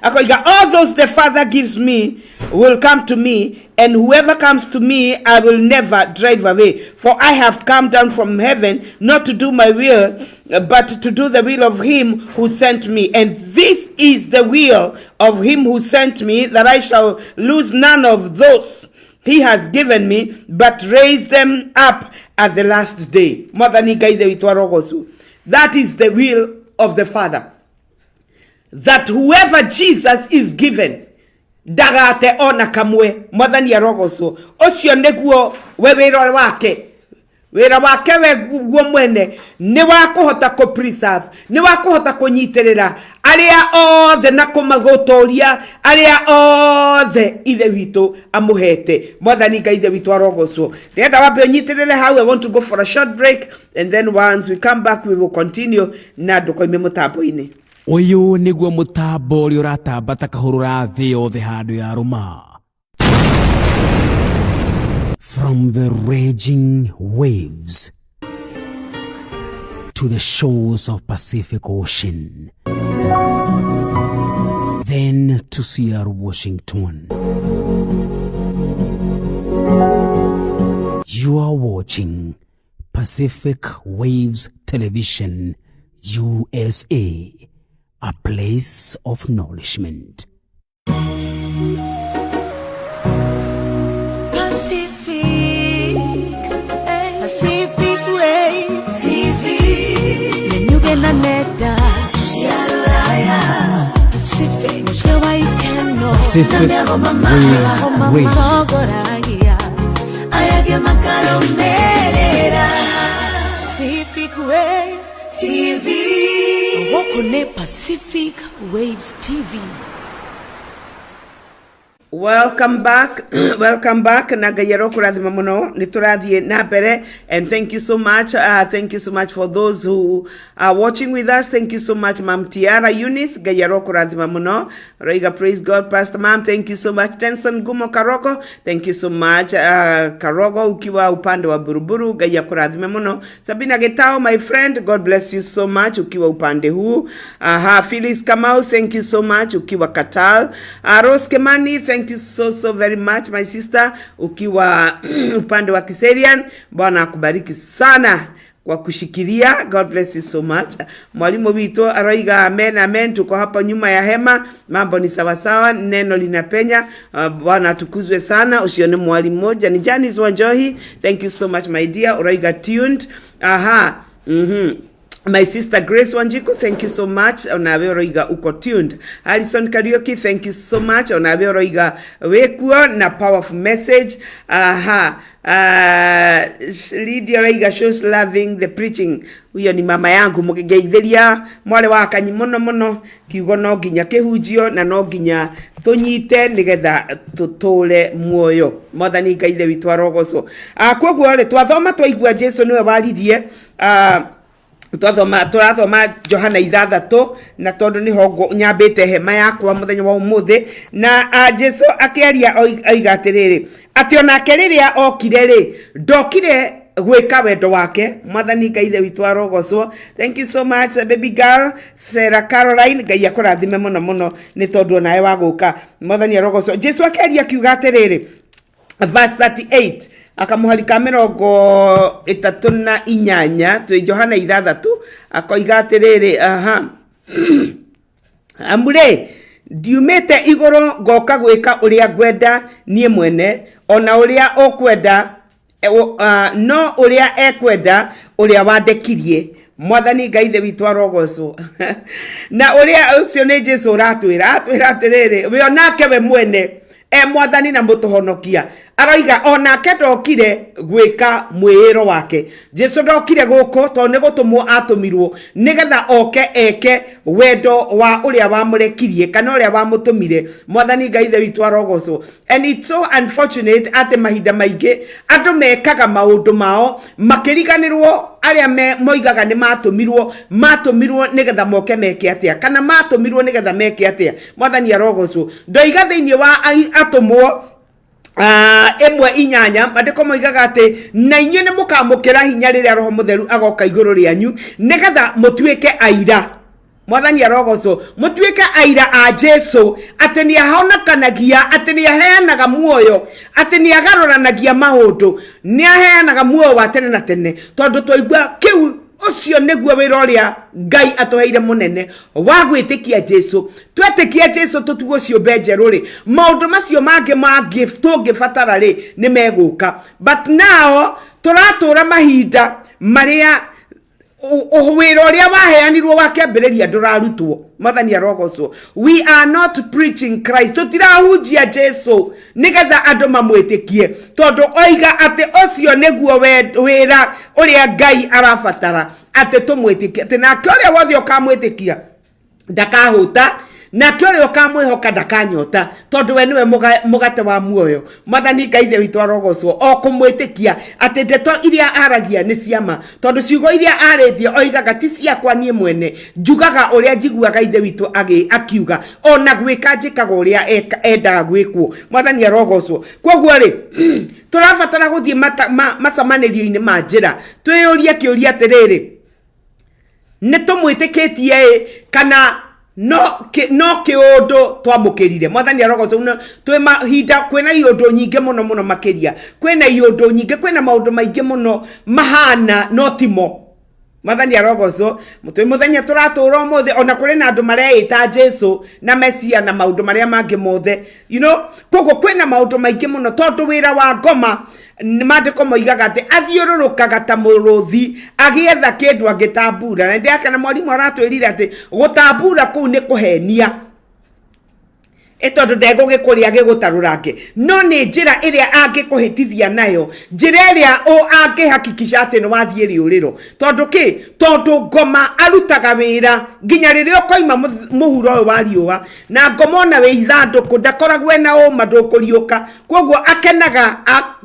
akoiga, all those the Father gives me will come to me, and whoever comes to me I will never drive away, for I have come down from heaven not to do my will but to do the will of him who sent me. And this is the will of him who sent me, that I shall lose none of those he has given me, but raise them up at the last day. That is the will of the Father. That whoever Jesus is given, dagate ona kamwe, mwathani arogoso. Ocio niguo we wira wake. Wira wake we guo mwene ni wa kuhota ku preserve, ni wa kuhota kunyitirira aria othe na kumagotoria aria othe ithe witu amuhete. Mwathani Ngai ithe witu arogocwo. Nenda wambe unyitirire hau. I want to go for a short break, and then once we come back we will continue na ndukoime mutambo-ini. Uyu niguo mutambo uri uratambata kahurura thi yothe handu ya ruma. From the raging waves to the shores of Pacific Ocean, then to Seattle, Washington. You are watching Pacific Waves Television USA, a place of nourishment. Pacific Waves TV. Menyugena neta Shiaraya Pacific Pacific Waves Radio. Ayage makalo merera Pacific Waves TV. Wokone Pacific Waves TV. Welcome back. Welcome back. Nagayero kurathima muno niturathie na mbere, and thank you so much. Thank you so much for those who are watching with us. Thank you so much, Mam Tiara Eunice. Gayero kurathima muno. Roiga, praise God. Pastor Mam, thank you so much. Tenson Gumo Karogo, thank you so much. Karogo ukiwa upande wa Buruburu, gaya kurathima muno. Sabina Getao, my friend, God bless you so much ukiwa upande huu. Phyllis Kamau, thank you so much ukiwa Katal. Rose Kemani, thank you so very much, my sister ukiwa upande wa Kiserian. Bwana akubariki sana kwa kushikilia. God bless you so much. Mwalimu wito aroiga amen amen. Tuko hapa nyuma ya hema, mambo ni sawa sawa, neno linapenya. Bwana atukuzwe sana. Usione mwalimu mmoja ni Janice Wanjohi, thank you so much my dear. Aroiga tuned. My sister Grace Wanjiko, thank you so much. Onawe roiga uko tuned. Harrison Karaoke, thank you so much. Onawe roiga wekuo na powerful message. Lydia roiga shows loving the preaching. Huyo ni mama yangu mukigeithĩria mwale wa kanyi muno muno. Kiugo no nginya kihunjio na no nginya tunyite nigetha tutule muoyo. Mwathani Ngai ithe witũ arogocwo. Koguo ri twathoma twaigua Jesu niwe waririe turathoma Johana 6 na tondu ni hongo nyambite hema yakwa muthenya wa umuthi na Jesu akiaria oiga atiriri ati onake riria okire ri ndokire gwika wendo wake. Mwathani Ngai ithe witũ arogocwo. Thank you so much baby girl Sarah Caroline, Ngai akũrathime muno muno ni tondu nawe waguka. Mwathani arogocwo. Jesu akiaria kiuga atiriri verse 38 akamuharika 38 twi Johana 6 akoiga atiriri amure ndiumite iguru ngoka gwika uria gwenda nie mwene ona uria okwenda no uria ekwenda uria wandekirie mwathani Ngai the witũ arogocwo na uria ucio ni Jesu ratwira atiriri we onake we mwene mwathani na mutuhonokia aroiga onake ndokire gwika mwiro wake Jesu ndokire guko to ne gutumwo atumirwo nigetha oke eke wendo wa uria wamurekirie kana uria wamutumire mwathani Ngai the witũ arogocwo. And it's so unfortunate ate mahinda maingi andu mekaga maundu mao makiriganirwo aria moigaga ni matumirwo nigetha moke meke atia kana matumirwo nigetha meke atia mwathani arogocwo ndoiga thiini wa atumwo emwe 8 mandiko moigaga ati na inyuĩ nĩ mũkamũkĩra hinya rĩrĩa roho mũtheru agoka igũrũ rĩanyu nigetha mũtuĩke aira mwathani arogocwo mũtuĩke aira a Jesu atĩ nĩ ahonakanagia atĩ nĩ aheanaga muoyo atĩ nĩ agarũranagia maũndũ nĩ aheanaga muoyo wa tene na tene tondũ twaigua kiu ucio niguo wira uria Ngai atuheire munene wa gwitikia Jesu twetikia Jesu tutugo ciumbe njeru ri maundu macio mangi tungibatara ri ni meguka but now turatura mahinda maria wira uria waheanirwo wakĩambĩrĩria ndũrarutwo mwathani arogocwo. We are not preaching Christ tutirahunjia Jesu nigetha andu mamwitikie tondu oiga ati ucio niguo wira uria Ngai arabatara ati tumwitikie ati nake uria wothe ukamwitikia ndakahuta nake uria ukamwihoka ndakanyota tondu we niwe mugate wa muoyo mwathani Ngai the witũ arogocwo o kumwitikia ati ndeto iria aragia ni ciama tondu ciugo iria aretie oigaga ti ciakwa nie mwene njugaga uria njiguaga ithe witũ akiuga ona gwika njikaga uria endaga gwikwo mwathani arogocwo. Koguo ri turabatara guthie macamanĩrio-inĩ ma njira twiyurie kiuria atiriri ni tumwitikitie kana no kiundu twamukirire mwathani arogocwo twi mahinda kwina iundu nyinge muno makiria kwina iundu nyinge kwina maundu maingi muno mahana no timo mwathani arogocwo mutwe muthenya turatura mothe ona kuri na andu mareita Jesu na Mesia na maundu maria mangi mothe koguo kwina maundu maingi muno tondu wira wa ngoma mandiko moigaga ati athiururukaga ta muruthi agietha kindu agitambura na ndiakana mwalimu aratwirire ati gutambura kuu ni kuhenia etondo ndegũgĩkũrĩa gĩgũtarũrange no nĩ njĩra ĩrĩa angĩkũhĩtithia nayo njĩra ĩrĩa angĩhakikisha atĩ nĩ wathiĩ rĩũrĩro tondu ngoma arutaga wĩra nginya rĩrĩa ũkoima mũhuro ũyũ wa riũa na ngoma ona wĩ ithandũkũ ndakoragwo na ũma ndũkũriũka koguo akenaga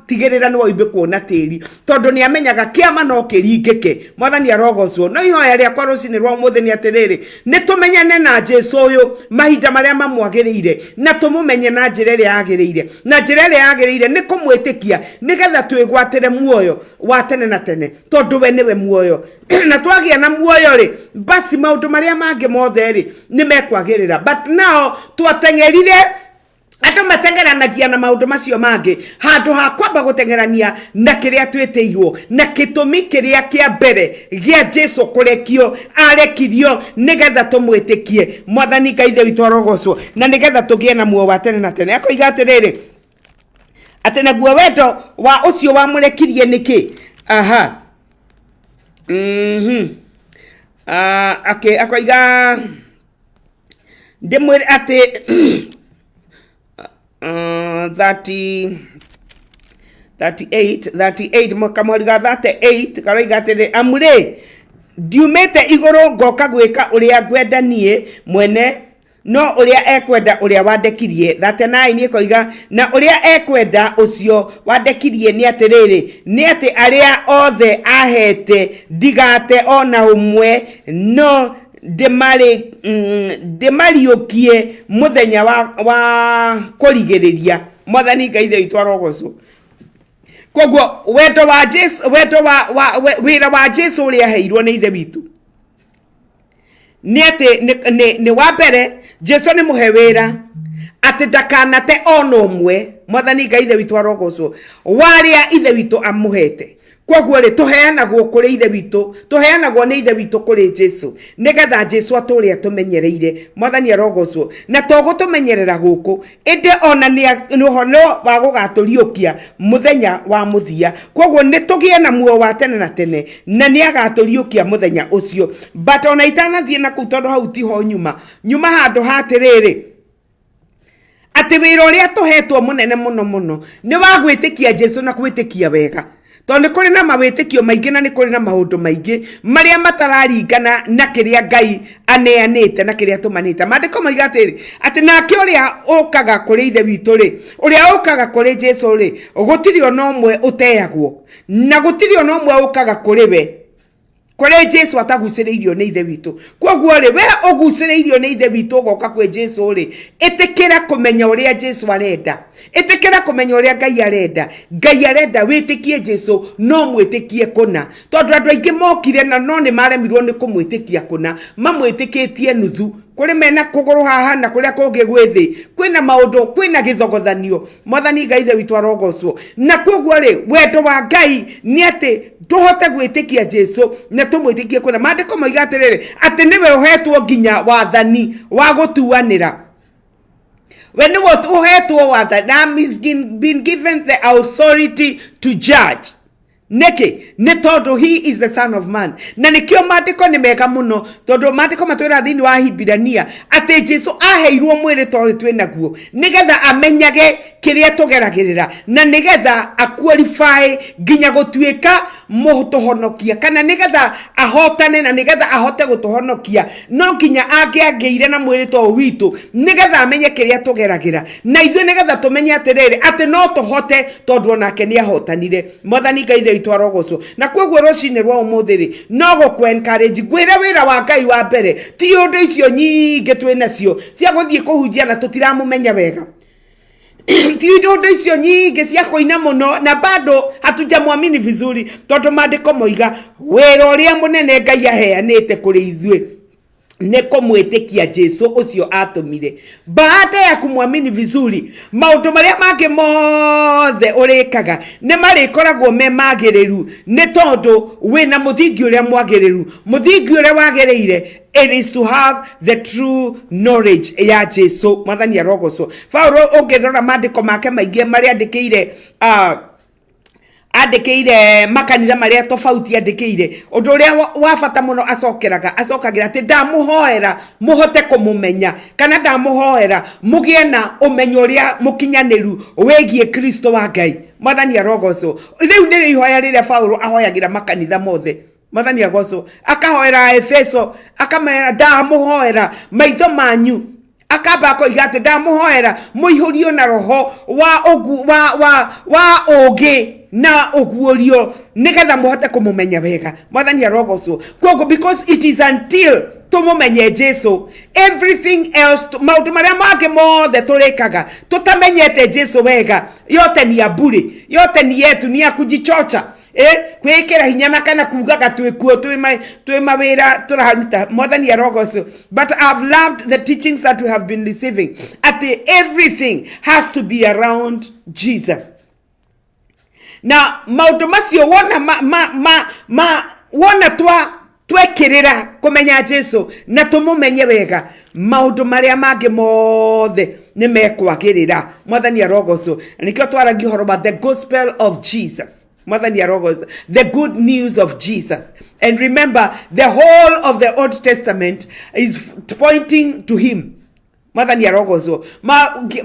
tigirira no ibe kuona tĩri tondu ni amenyaga kiama no kĩringĩke mwathani arogocwo. No ihoya rĩakwa rũcinĩ rwa mũthĩ nĩ atĩrĩrĩ nĩ tũmenyane na Jesu ũyũ mahinda marĩa mamwagĩrĩire na tũmũmenye na njĩra ĩrĩa yagĩrĩire na njĩra ĩrĩa yagĩrĩire nĩ kũmwĩtĩkia nĩgetha twĩgwatĩre muoyo wa tene na tene tondu we nĩwe muoyo na twagĩa na muoyo rĩ basi maũndũ marĩa mangĩ mothe rĩ nĩ mekwagĩrĩra but now twateng'erire andu matengeranagia na maundu macio mangi handu ha kwamba gutengerania na kiria twitiirwo na kitumi kiria kia mbere gia Jesu kurekio arekirio nigetha tumwitikie mwathani Ngai the witũ arogocwo na nigetha tugie na muoyo wa tene na tene akoiga atiriri ati naguo wendo wa ucio wa murekirie niki akoiga ndimwire ati 38 mukamuriga 38 karoiga atiri amure ndiumite iguru ngoka gwika uria ngwenda nie mwene no uria ekwenda uria wandekirie 39 ikoiga na uria ekwenda ucio wandekirie ni atiriri ni ati aria othe ahete ndigate ona umwe no demariukie muthenya wa kurigiriria mwathani Ngai the witũ arogocwo. Koguo wendo wa Jesu wira wa Jesu uria heirwo ni ithe witũ ni ati ni wa mbere Jesu ni muhe wira ati ndakanate ono mwe mwathani Ngai ithe witu arogocwo waria ithe witu amuhete koguo ri tuheanagwo kuri ithe witu tuheanagwo ni ithe witu kuri Jesu nigetha Jesu aturi atumenyereire mwathani arogocwo na tugutumenyerera guku inde ona ni uhono wa gugaturiukia muthenya wa muthia koguo ni tugie na muo wa tene na tene na ni agaturiukia muthenya ucio but ona itanathie na ku tondu hau tiho nyuma handu hatiriri ati wira uria tuhetwo munene muno ni wa gwitikia Jesu na gwitikia wega tondu kuri na mawitikio maingi na ni kuri na maundu maingi maria matararingana na kiria Ngai aneanite na kiria tumanite mandiko maiga atiri ati nake uria ukaga kuri ithe witu ri uria ukaga kuri Jesu ri gutiri ona umwe uteagwo na gutiri ona umwe ukaga kuri we kore Jesu ataguciriirio ni ithe witu koguo ri we uguciriirio ni ithe witu ugoka kwe Jesu ri itikira kumenya uria Jesu arenda itikira kumenya uria Ngai arenda witikie Jesu no mwitikie kuna tondu andu aingi mokire na no ni maremirwo ni kumwitikia kuna mamwitikitie nuthu kuri mena kuguru haha na kuria kungi gwithi kwina maundu kwina githogothanio mwathani Ngai ithe witu arogocwo na koguo ri wendo wa Ngai ni ati tuhote gwitikia Jesu na tumwitikie kuna mandiko maiga atiriri ati niwe uhetwo nginya wathani wa gutuanira when what uhetwo wathani is been given the authority to judge neke ne todo he is the son of man na nikio mandiko ni mega muno todo mandiko matwira thini wa Hibirania ate Jesu aheirwo mwire tori twenaguo nigetha amenyage kiria tugeragirira na nigetha aqualify ginya gutuika mutuhonokia kana nigetha ahotane na nigetha ahote gutuhonokia no ginya angeire na mwire to witu nigetha amenye kiria tugeragira na ithu nigetha tumenye atiriri ati no tuhote tondu onake ni ahotanire mwathani Ngai twarogocwo na koguo rocine rwa umuthiri no go encourage gwira wira wa Ngai wa mbere ti undu icio nyingi twinacio cia guthie kuhunjia na tutiramumenya wega ti undu icio nyingi cia koina muno na bado hatujamwamini vizuri tondu mandiko moiga wira uria munene Ngai aheanite kuri ithuĩ neko mwitikia Jesu ucio atumire baada ya kumwamini vizuri maundu maria mange mothe urikaga ne marikoragwo me magiriru ne tondu wina muthingi uria mwagiriru muthingi uria wagereire it is to have the true knowledge ya Jesu mwathani arogocwo Paulo ungithora mandiko make maingi maria andikire makanitha maria tofauti andikire undu uria wa bata muno acokagira ati ndamuhoera muhote kumumenya kana ndamuhoera mugie na umenyo uria mukinyaniru wegie Kristo wa Ngai mwathani arogocwo riu ni ihoya riria Paulo ahoyagira makanitha mothe mwathani arogocwo akahoera Efeso akamera ndamuhoera maitho manyu akaba ko igate ndamuhoera muihurio na roho wa oge na oguorio nigetha muhote kumumenya wega mwathani arogocwo koguo because it is until tumumenye Jesu everything else maundu maria mange mothe turikaga tutamenyete Jesu wega yote ni aburi yote ni yetu ni akujichocha kwikira hinya na kana kugaga twikuo twi mawira turaharuta mwathani arogocwo but I've loved the teachings that we have been receiving at everything has to be around Jesus. Na maundu macio wona twekirira kumenya Jesu na tumumenye wega maundu maria mange mothe ni mekwagirira mwathani arogocwo nikio twaragi horo about the gospel of Jesus mwathani arogocwo the good news of Jesus. And remember the whole of the Old Testament is pointing to him mwathani arogocwo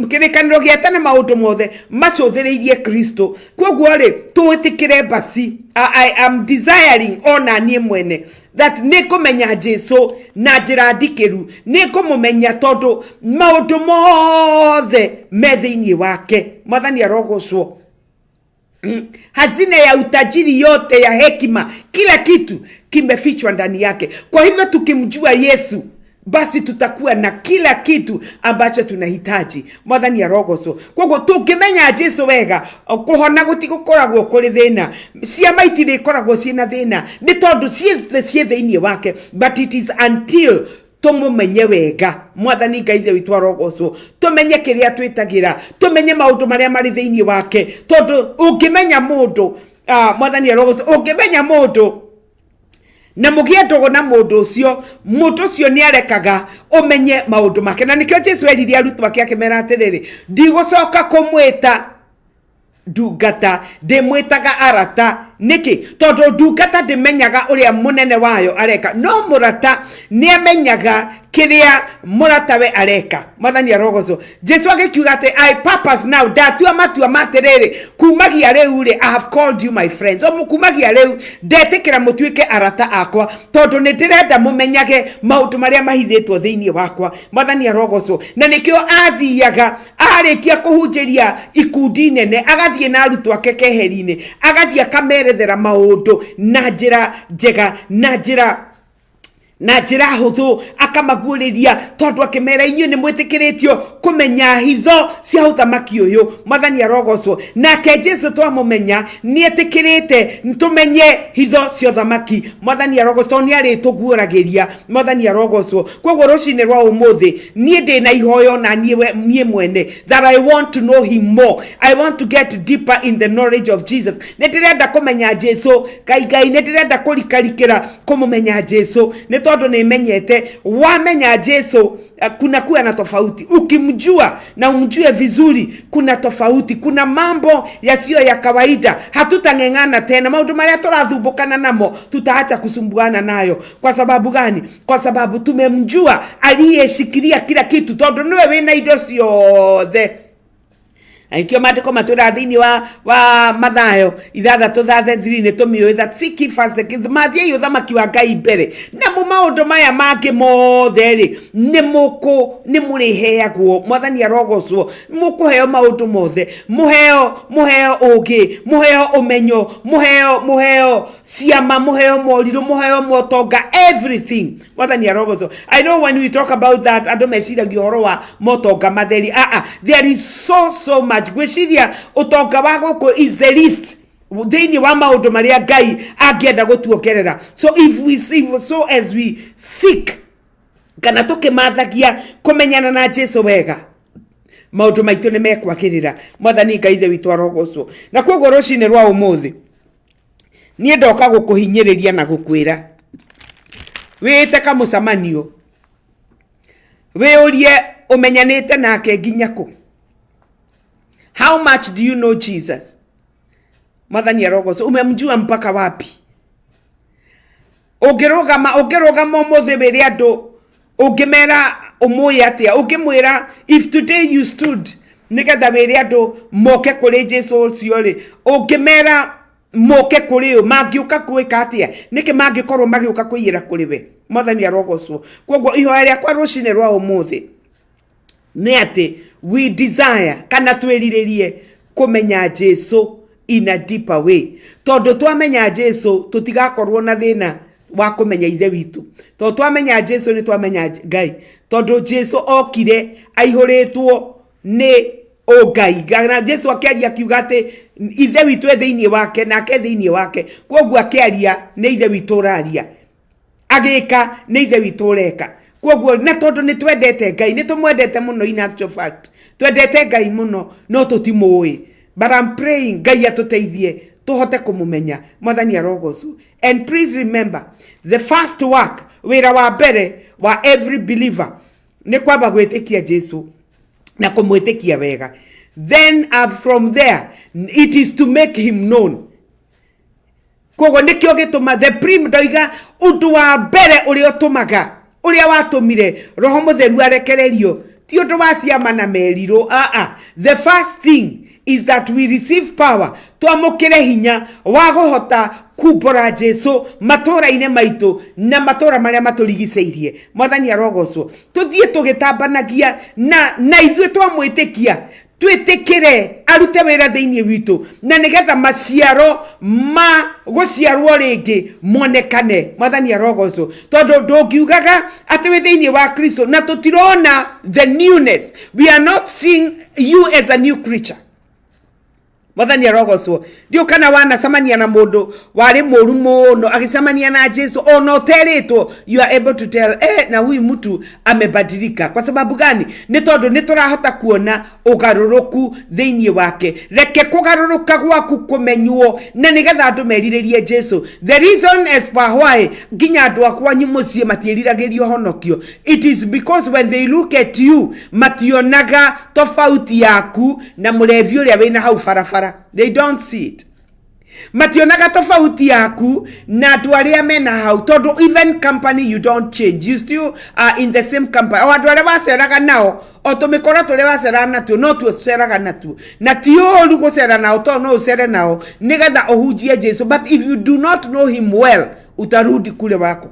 kirikaniro gietane maundu mothe macuthiriirie Kristo koguo ri tuitikire basi I am desiring ona nie mwene that nikumenya Jesu na njira ndikiru nikumumenya tondu maundu mothe methiini wake mwathani arogocwo hazina ya utajiri yote ya hekima kila kitu kimefichwa ndani yake. Kwa hivyo tukimjua Yesu basi tutakuwa na kila kitu ambacho tunahitaji mwathani arogocwo koguo tukimenya Jesu wega kuhona gutigukoragwo kuri thina ciama itire ikoragwo ciina thina ni tondu ciethe thiini wake but it is until tumumenye wega mwathani Ngai ithe witũ arogocwo tumenye kiria twitagira tumenye maundu maria mari thiini wake tondu ungimenya mundu mwathani arogocwo ungimenya mundu na mugie ndogo na mundu ucio ni arekaga umenye maundu make na nikio Jesu eririe arutwo ake akimera atiriri ndigũcoka kumwita ndungata ndimwitaga arata niki tondu ndungata ndimenyaga uria munene wayo areka no murata ni amenyaga kiria murata we areka mwathani arogocwo Jesu agikiuga ati I purpose now datua matua matiriri kumagia riu ri I have called you my friends kumagia riu ndetikira mutuike arata akwa tondu ni ndirenda mumenyage maundu maria mahithitwo thiini wakwa mwathani arogocwo na nikio athiaga arikia kuhunjiria ikundi nene agathie na arutwo ake keheri-ini agathie akamerethera maundu na njira njega na njira huthu akamaguriria tondu akimera inyu ni mwitikiritio kumenya hitho cia uthamaki uyu mwathani arogocwo nake Jesu twamumenya ni etikirite ntumenye hitho cia uthamaki mwathani arogocwo ni arituguuragiria mwathani arogocwo kwoguo rucine rwa umuthi ni ndi na ihoyo na nie mwene that I want to know him more. I want to get deeper in the knowledge of Jesus. Nitirenda kumenya Jesu ngai nitirenda kurikarikira kumumenya Jesu ni tondu ni menyete wamenya Jesu kuna kuwa na tofauti ukimjua na umjue vizuri kuna tofauti kuna mambo yasiyo ya kawaida hatutangengana tena maundu maria turathumbukana namo tutaacha kusumbuana nayo kwa sababu gani kwa sababu tumemjua aliyeshikilia kila kitu tondu niwe wina indo ciothe aikio matiko matura thiini wa Mathayo 6:33 ni tumio that seek ye first the kingdom mathie uthamaki wa Ngai mbere na mu maundu maya mangi mothe ri ni muriheagwo mwathani arogocwo mukuheo maundu mothe muheo ugi muheo umenyo muheo ciama muheo moriru muheo motonga everything mwathani arogocwo. I know when we talk about that andu meciragia horo wa motonga matheri there is so much gwiciria utonga wa guku is the least thiini wa maundu maria Ngai angienda gutuokerera so if we see so as we seek kana tukimathagia kumenyana na Jesu wega maundu maitu ni mekwakirira mwathani Ngai ithe witũ arogocwo na kwoguo rucine rwa umuthi nie ndoka gukuhinyiriria na gukwira wite kamucamanio wiurie umenyanite nake nginyako. How much do you know Jesus? Mwathani arogocwo umemjua mpaka wapi? Ugirugama umuthi wiri andu ungimera umuye atia ungimwira if today you stood nigetha wiri andu moke kuri Jesu ucio ri ungimera moke kuri u mangiuka kwika atia niki mangikorwo magiuka kwiyira kuri we mwathani arogocwo kwoguo ihoya riakwa rucine rwa umuthi ni ati we desire kana twiriririe kumenya Jesu in a deeper way tondu twamenya Jesu tutigakorwo na thina wa kumenya ithe witu tondu twamenya Jesu ni twamenya Ngai tondu Jesu okire aihuritwo ni Ngai na Jesu akiaria kiuga ati ithe witu thiini wake nake thiini wake kwoguo akiaria ni ithe witu raria agika ni ithe witu reka kwoguo na tondu ni twendete Ngai ni tumwendete muno in actual fact twendete Ngai muno no tutimui but I'm praying Ngai atuteithie tuhote kumumenya mwathani arogocwo. And please remember the first work wira wa mbere wa every believer ni kwamba gwitikia Jesu na kumwitikia wega then from there it is to make him known kogo nikio gituma the prim doiga undu wa mbere uria tumaga uria watumire roho mutheru arekererio ti undu wa ciama na meriro the first thing is that we receive power twamukire hinya wa guhota kumbora Jesu matura-ine maitu na matura maria maturigiceirie mwathani arogocwo tuthie tugitambanagia na ithuĩ twamwitikia twitikire arute wira thiini witu na nigetha maciaro ma guciarwo ringi monekane mwathani arogocwo tondu ndungiugaga ati wi thiini wa Kristo na tutirona the newness. We are not seeing you as a new creature Mwathani arogocwo ndio kana wana samania na mundu wari moru muno agisamania na Jesu ono teritwo you are able to tell na huyu mtu amebadilika kwa sababu gani ni tondu ni turahota kuona ugaruruku thiini wake reke kugaruruka gwaku kumenywo na nigetha andu meriririe Jesu the reason as per why ginya andu akwa nyumucie matiriragĩrio honokio it is because when they look at you mationaga tofauti yaku na murevi uria wina hau farafara. They don't see it. Mationaga tofauti yaku na andu aria mena hau tondu even company you don't change, you still are in the same company. O andu aria waceraga nao o tumikora tule wacera natuo no tuceraga natuo na ti uru gucera nao to no ucere nao nigetha uhunjie Jesu, but if you do not know him well utarudi kule wako.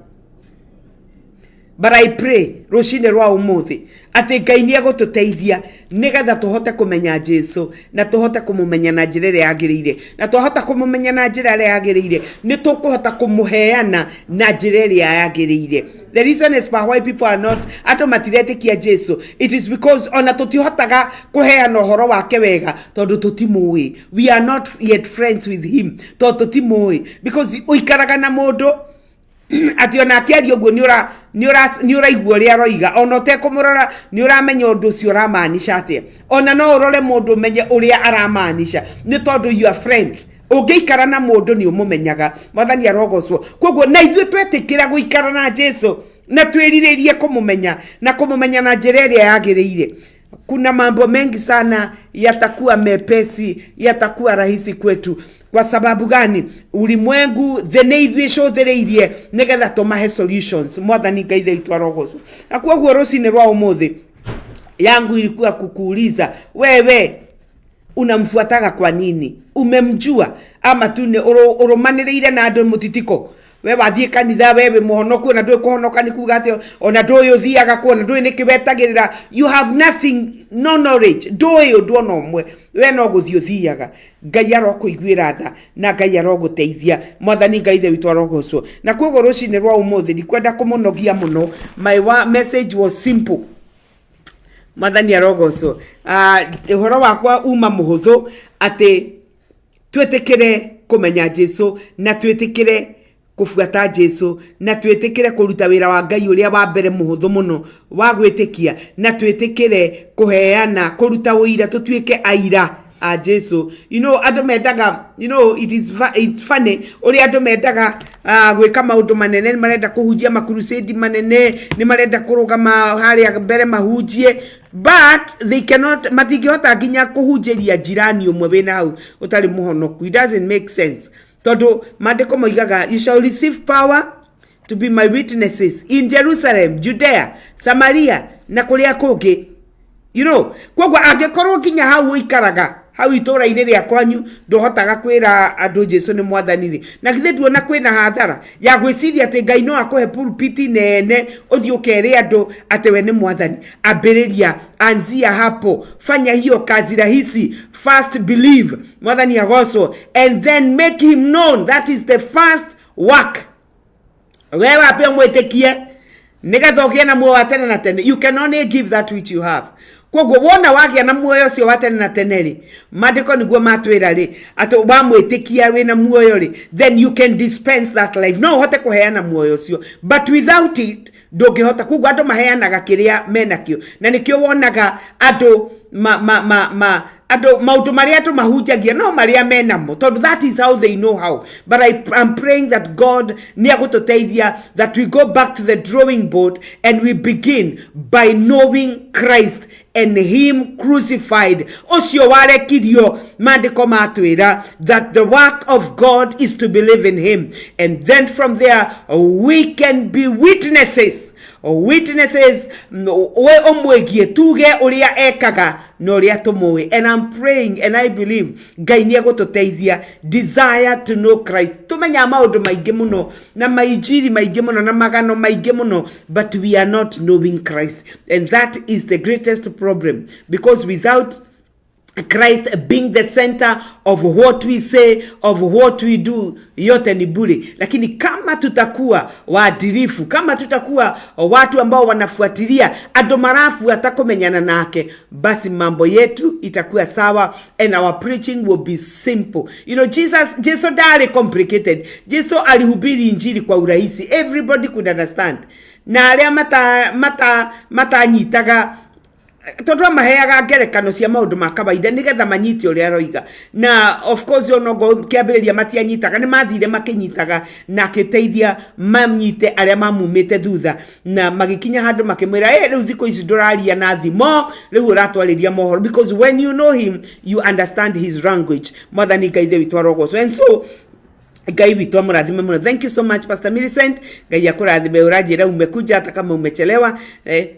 But I pray rucine rwa umuthi ati Ngai ni agututeithia nigetha tuhote kumenya Jesu na tuhote kumumenya na njira ĩrĩa yagĩrĩire na tuhota kumumenya na njira ĩrĩa yagĩrĩire ni tukuhota kumuheana na njira ĩrĩa yagĩrĩire. The reason is why people are not atomatiretikia Jesu, it is because ona tutihotaga kuheana uhoro wake wega tondu tutimui. We are not yet friends with him tondu tutimui, because uikaraga na mundu ati ona akiario guo ni ura igua ria roiga ona te kumurora ni uramenya undu cio ramaanisha atia ona no urore mundu menye uria aramaanisha ni tondu you are friends. Ungeikara na mundu ni umumenyaga. Mwathani arogocwo koguo na ithuĩ twetikira guikara na Jesu na twiriririe kumumenya na njira ĩrĩa yagĩrĩire. Kuna mambo mengi sana yatakuwa mepesi, yatakuwa rahisi kwetu. Kwa sababu gani? Ulimwengu thenithwe shothereirie nigetha tumahe solutions. Mwathani Ngai ithu arogocwo. Na koguo rucine rwa umuthi yangu ilikuwa kukuuliza wewe unamfuataga kwa nini? Umemjua ama tu ni uromaniriire na andu mutitiko? We wathie kanitha wewe muhonoku na ndui kuhonoka ni kuga ati ona ndui uthiaga kuona ndui ni kiwetagirira. You have nothing, no knowledge. Ndui undu ona umwe we no guthio thiaga. Ngai arokuiguira tha na Ngai aroguteithia. Mwathani Ngai ithe witu arogocwo. Na koguo rucine rwa umuthi ndikwenda kumunogia muno. My message was simple. Mwathani arogocwo. Uhoro wakwa uma muhuthu ati twetikire kumenya Jesu na twetikire kufuata Jesu na twetikire kuruta wira wa Ngai uria wa mbere muhuthu muno wa gwitikia na twetikire kuheana kuruta uira tutuike aira a Jesu. You know andu mendaga, you know it's funny uri andu mendaga gwika maundu manene, ni marenda kuhunjia makrusade manene, ni marenda kurugama haria mbere mahunjie, but they cannot matingihota nginya kuhunjiria jirani umwe wina hau utari muhonoku. It doesn't make sense. Todo mandiko moigaga you shall receive power to be my witnesses in Jerusalem, Judea, Samaria na kuria kungi. You know, koguo angikorwo nginya hau ikaraga hau itura ine ria kwanyu ndohotaga kwira andu Jesu ni mwathani na githe nduona kwina hathara ya gwiciria ati Ngai no akuhe pulpit nene uthi ukere andu ati we ni mwathani. Abiriria anzia hapo, fanya hiyo kazi rahisi. First believe, mwathani agocwo, and then make him known. That is the first work. Wewe ape mwetikie nigetha ugie na muoyo wa tene na tene. You can only give that which you have. Koguo wona wagia na muoyo cio wa tene na tene ri mandiko niguo matwira ri ati ba mwitikia we na muoyo ri, then you can dispense that life. No hote kuheana muoyo cio, but without it ndungihota. Koguo andu maheanaga kiria menakio na nikio wonaga andu ado maundu maria tu mahunjagia no maria menamo tondu that is how they know how. But I'm praying that God ni agututeithia, that we go back to the drawing board and we begin by knowing Christ and him crucified. Osio warekirio mandiko matwira that the work of God is to believe in him, and then from there we can be witnesses we omwegie tuge uria ekaga no ria tumuwe. And I'm praying and I believe Ngai ni agututeithia desire to know Christ. Tumenya maundu maingi muno na maijiri maingi muno na magano maingi muno, but we are not knowing Christ, and that is the greatest problem, because without Christ being the center of what we say, of what we do, yote ni bure. Lakini kama tutakuwa waadilifu, kama tutakuwa watu ambao wanafuatilia ando marafu atakomenyana nake, basi mambo yetu itakuwa sawa, and our preaching will be simple. You know, Jesus dali complicated. Jesus alihubiri injili kwa urahisi, everybody could understand. Na alia mata nyitaga tondwa maheaga ngerekano cia maundu makabaida nigetha manyiti uria aroiga. Na of course onogo kiambiriria matianyitaga, ni mathire makinyitaga na kiteithia manyite aria mamumite thutha, na magikinya handu makimwira riu thiko ici nduraria na thimo, riu uratwariria mohoro, because when you know him you understand his language. Mwathani Ngai witu arogoco. And so Ngai witu amurathime muno. Thank you so much Pastor Millicent. Ngai akurathime, urajira umekuja hata kama umechelewa.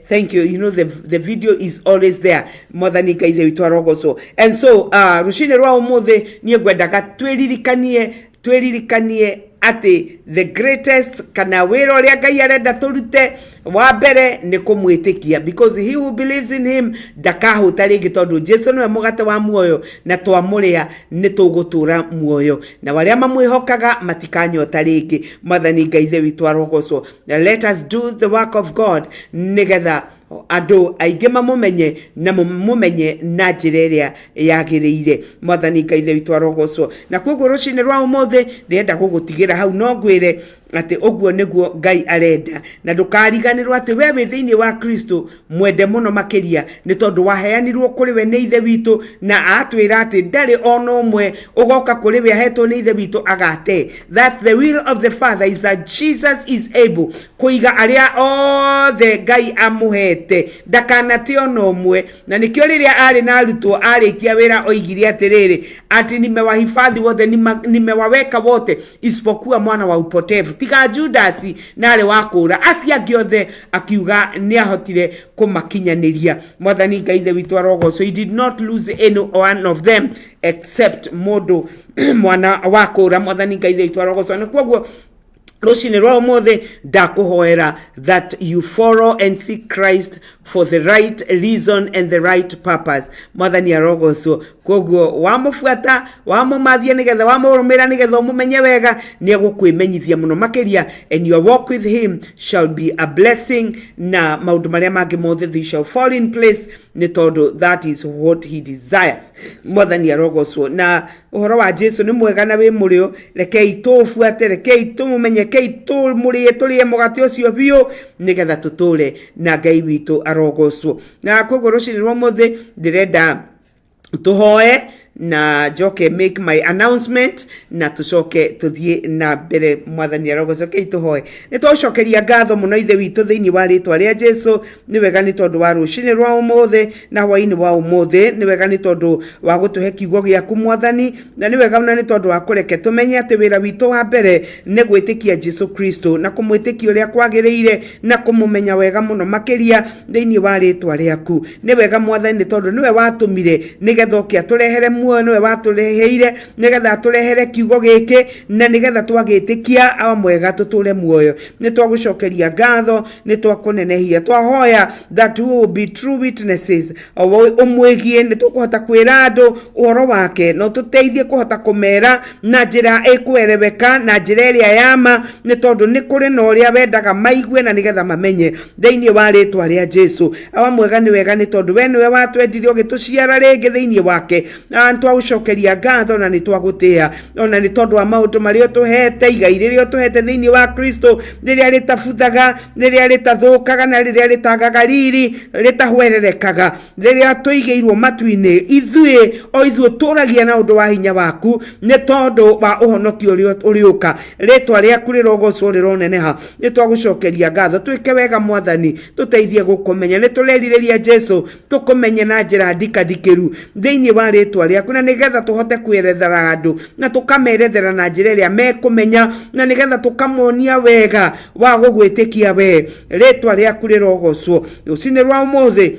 Thank you. You know the video is always there. Mwathani Ngai witu arogoco. And so rushine rwa umuthe nie ngwendaga tweririkanie ati the greatest kana wira uria Ngai arenda turute wa mbere ni kumwitikia, because he who believes in him ndakahuta ringi, tondu Jesu niwe mugate wa muoyo na twamuria ni tugutura muoyo, na waria mamwihokaga matikanyota ringi. Mwathani Ngai witu arogoco. Let us do the work of God nigetha ando aige mamumenye na mumenye na njira iria yagiriire. Mwathani Ngai witu arogoco. Na koguo rucine rwa umuthe ndenda gugutigira hau, no ngwire ati oguo niguo Ngai arenda, na ndukariganirwo ati we wi thiini wa Kristo mwende muno makiria, ni tondu waheanirwo kuri we ni ithe witu, na atwira ati ndari ono umwe ugoka kuri we ahetwo ni ithe witu agate. That the will of the Father is that Jesus is able kuiga aria othe Ngai amuhete, ndakanate ono umwe. Na nikio riria ari na arutwo arikia wira oigire atiriri ati nimewahifadhi wote, nimewaweka wote isipokuwa mwana wa upotevu, tiga Judasi nale wakura acia giothe akiuga ni ahotire kumakinyaniria. Mwathani Ngai witu arogo. So he did not lose any one of them except Modo mwana wakura. Mwathani Ngai witu arogo. So nikuo rucine rwa umuthe ndakuhoera that you follow and seek Christ for the right reason and the right purpose. Mwathani arogoco. Koguo wamufuata wamumathia nigetha wamurumira nigetha umumenye wega ni agukwimenyithia muno makiria, and your walk with him shall be a blessing, na maundu maria mangi mothe they shall fall in place, ni tondu that is what he desires. Mwathani arogoco. Na uhoro wa Jesu ni mwega na wi murio, rekei tufuate, rekei tumumenye, rekei tumurie turie mugati ucio biu nigetha tutule na Ngai witu arogoco. Na koguo rucine rwa umuthe ndirenda tuhoe na joke make my announcement na tucoke tuthie na mbere. Mwathani arogoco. Kei tuhoe. Nitwacokeria ngatho muno ithe witu thiini wa ritwa ria Jesu. Ni wega ni tondu wa rucine rwa umuthe na hwaini wa umuthe, ni wega ni tondu wa gutuhe kiugo giaku Mwathani, na ni wega na ni tondu wa kureke tumenye ati wira witu wa mbere ni gwitikia Jesu Kristo na kumwitikia uria kwagiriire na kumumenya wega muno makiria thiini wa ritwa riaku. Ni wega Mwathani tondu niwe watumire nigetha ukia turehere muoyo, niwe watureheire nigetha turehere kiugo giki na nigetha twagitikia awa mwega tutule muoyo. Ni twagucokeria ngatho, ni twakunenehia, twahoya that we will be true witnesses umwigie, ni tukuhota kwira andu uhoro wake, no tuteithie kuhota kumera na njira ikwereweka na njira iria yama, ni tondu ni kuri na uria wendaga maigue na nigetha mamenye thiini wa ritwa ria Jesu. Awa mwega ni wega ni tondu we niwe watwendirie ugituciara ringi thiini wake. Twagucokeria ngatho na ni twagutia, ona ni tondu wa maundu maria tuhete, igai riria tuhete thiini wa Kristo, riria ritafuthaga, riria ritathukaga na riria ritangaga riri, ritahwererekaga, riria tuigeirwo matuini ithuĩ turagia na undu wa hinya waku, ni tondu wa uhonokio uriuka. Ritwa riaku rirogoco rironeneha. Ni twagucokeria ngatho, twike wega Mwathani, tuteithie gukumenya, ni turerireria Jesu tukumenye na njira ndikadikiru thiini wa ritwa riaku, na nigetha tuhote kwirethera andu na tukamerethera na njira iria mekumenya, na nigetha tukamonia wega wa gugwitikia we. Ritwa riaku rirogocwo. Rucine rwa umuthe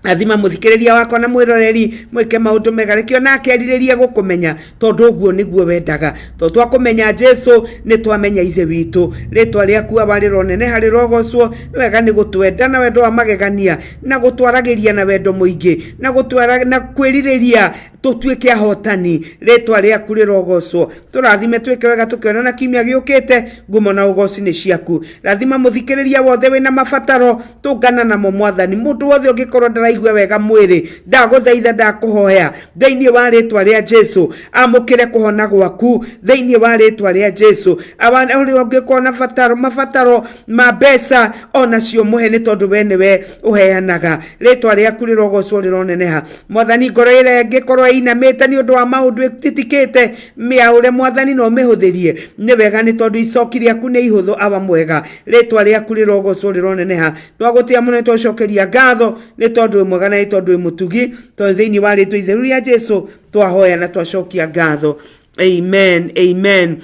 athima muthikiriria wakwa na mwiroreri mwike maundu mega rekio nake aririria gukumenya tondu uguo niguo wendaga to twakumenya Jesu ni twamenya ithe witu ritwa riaku abariro nene hari rogocwo wega ni gutwenda na wendo wa magegania na gutwaragiria na wendo muingi na gutwara na kwiririria tutuike ahotani ritwa riaku rirogocwo turathime twike wega tukiona na kimya giukite ngumo na ugoci ni ciaku rathima muthikiriria wothe wina mabataro tungana na mwathani mundu wothe ungikorwo ndaraigua wega mwiri ndaguthaitha ndakuhoya theinie wa ritwa ria Jesu amukire kuhona gwaku theinie wa ritwa ria Jesu abana uri ungikorwo na mabataro mabesa ona cio muhe ni tondu we niwe uheanaga ritwa riaku rirogocwo rironeneha mwathani ngoro ire ngikorwo inamite ni undu wa maundu titikite miaure mwathani no mihuthirie ni wega ni tondu icoki riaku ni ihuthu aba mwega ritwa riaku rirogocwo rironeneha twagutia muno twacokeria ngatho ni tondu mwega na tondu mutugi tondu thiini wa ritwa itheru ria Jesu twahoya na twacokia ngatho amen amen.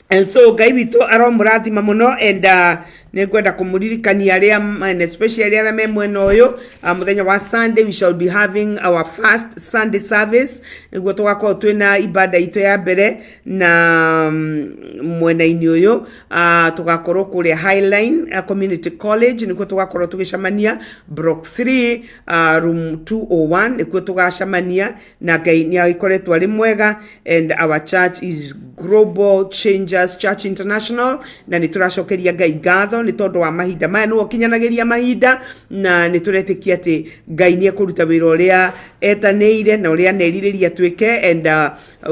And so Ngai witu aromurathima muno and nĩngwenda kumuririkania aria and especially aria me mwena uyu muthenya wa Sunday we shall be having our first Sunday service niguo tugakorwo twina ibada itu ya mbere na mwena-ini uyu tugakorwo kuria Highline Community College niguo tugakorwo tugicamania block 3 room 201 niguo tugacamania na Ngai ni agikoretwo ari mwega and our church is Global Changers Church International na nituracokeria Ngai ngatho ni tondu wa mahinda maya no kinyanagiria mahinda na nituretikia ati Ngai ni akuruta wira uria etaneire na uria neririria twike and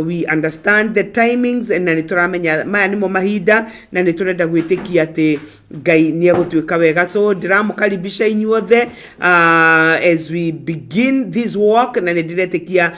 we understand the timings and nituramenya maya nimo mahinda na niturenda gwitikia ati Ngai ni agutwika wega so ndiramukaribisha inyuothe as we begin this walk na ndiretikia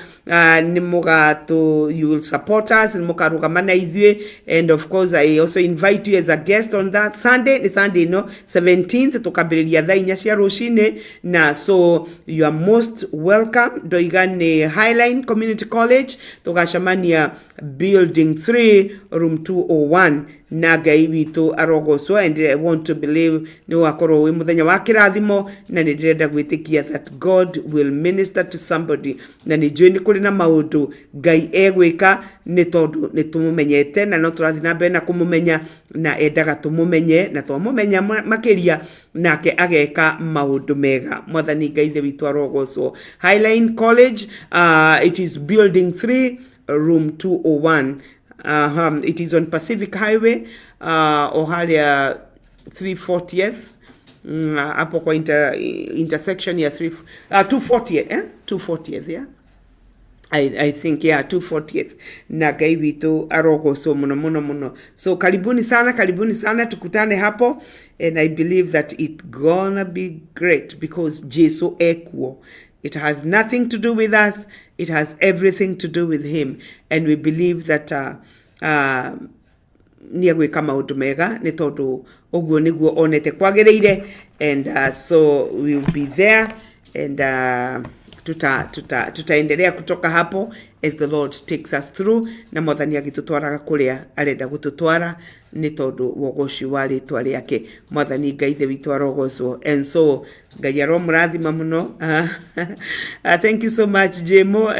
ni mugato you will support us and mukarugamana ithwe and of course I also invite you as a guest on that Sunday no 17th tukambiriria thaa 4 cia rucini na so you are most welcome doigane Highline Community College tugacamania building 3 room 201 na Ngai witu arogocwo and I want to believe ni wakorwo wi muthenya wa kirathimo na ni ndirenda gwitikia that God will minister to somebody na ni njui ni kuri na maundu Ngai egwika ni tondu ni tumumenyete na no turathi na mbere na kumumenya na endaga tumumenye na twamumenya makiria nake ageka maundu mega mwathani Ngai the witu arogocwo Highline College it is building 3 room 201 it is on Pacific Highway Ohalia 340th hapo kwa intersection ya 240th 240th yeah I think yeah 240th na Ngai witu arogocwo muno so karibuni sana tukutane hapo and I believe that it gonna be great because Jesu ekuo. It has nothing to do with us. It has everything to do with him. And we believe that niagwika maundu mega ni tondu uguo niguo onete kwagiriire and so we will be there and tutaendelea kutoka hapo as the Lord takes us through na mwathani agitutwaraga kuria arenda gututwara ni tondu wogoci wa ritwa riake mwathani Ngai the witu arogocwo and so Ngai aromurathima muno thank you so much Jemo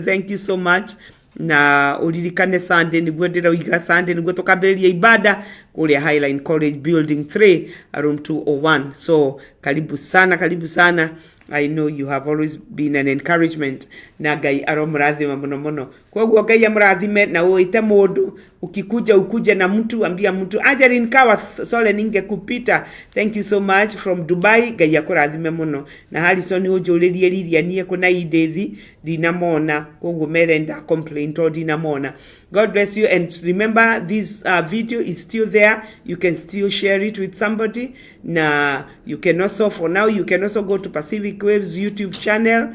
thank you so much na uririkane Sunday niguo ndiroiga Sunday niguo tukambiriria ibada kuria Highline College building 3 room 201 so karibu sana I know you have always been an encouragement na Ngai aromurathima muno kwoguo Ngai amurathime na uite mundu ukikuja na mtu ambia mtu ajarin kawa sole ninge kupita thank you so much from Dubai Ngai akurathime muno na Harrison ujuririe riria nie kuna idethi dinamona kwoguo merenda complaint or dinamona God bless you and remember this video is still there you can still share it with somebody na you can also for now you can also go to Pacific Waves YouTube channel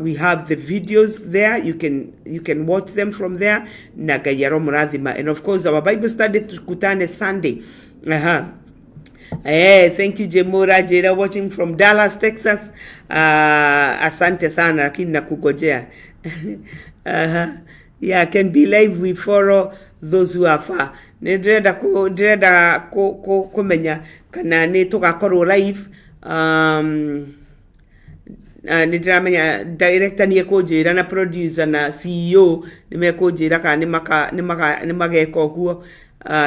we have the videos there you can watch them from there na Ngai aromurathima and of course our Bible study tukutane Sunday thank you Jemora Jera watching from Dallas Texas asante sana lakini nakugojea yeah can be live we follow those who are far ndirenda kumenya kana ni tugakorwo live Nitiramenya director ni ekunjira na producer na CEO ni mekunjira kana ni mageka guo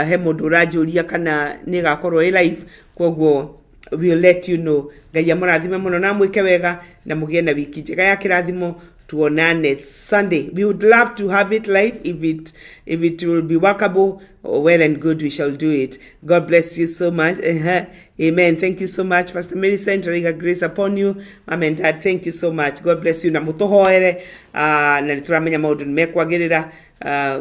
he mundu rajuria kana ni gakorwo live koguo we'll let you know. Ngai amurathime muno na mwike wega na mugie na wiki njega ya kirathimo. Tuonane Sunday. We would love to have it live if it will be workable. Well and good, we shall do it. God bless you so much. Amen. Thank you so much, Pastor Mary Central. Grace upon you, Mom and Dad. Thank you so much. God bless you. Na mutohoere na nituramenya maundu nimekwagirira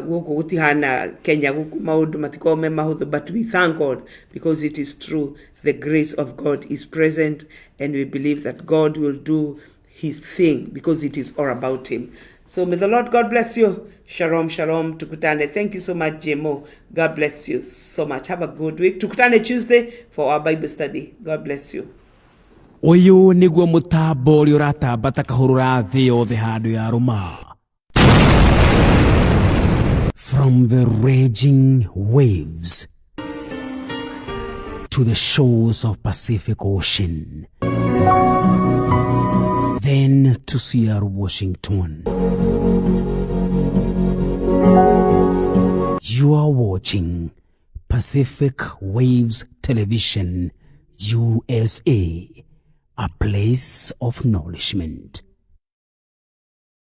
guku gutihana Kenya guku maundu matiko me mahuthu, but we thank God because it is true. The grace of God is present, and we believe that God will do His thing because it is all about Him. So may the Lord God bless you. Shalom, shalom. Tukutane. Thank you so much, JMO. God bless you so much. Have a good week. Tukutane Tuesday for our Bible study. God bless you. Uyu niguo mutambo uri uratambata kahurura thi yothe handu ya ruma. From the raging waves to the shores of Pacific Ocean, then to Seattle, Washington. You are watching Pacific Waves Television USA, a place of nourishment.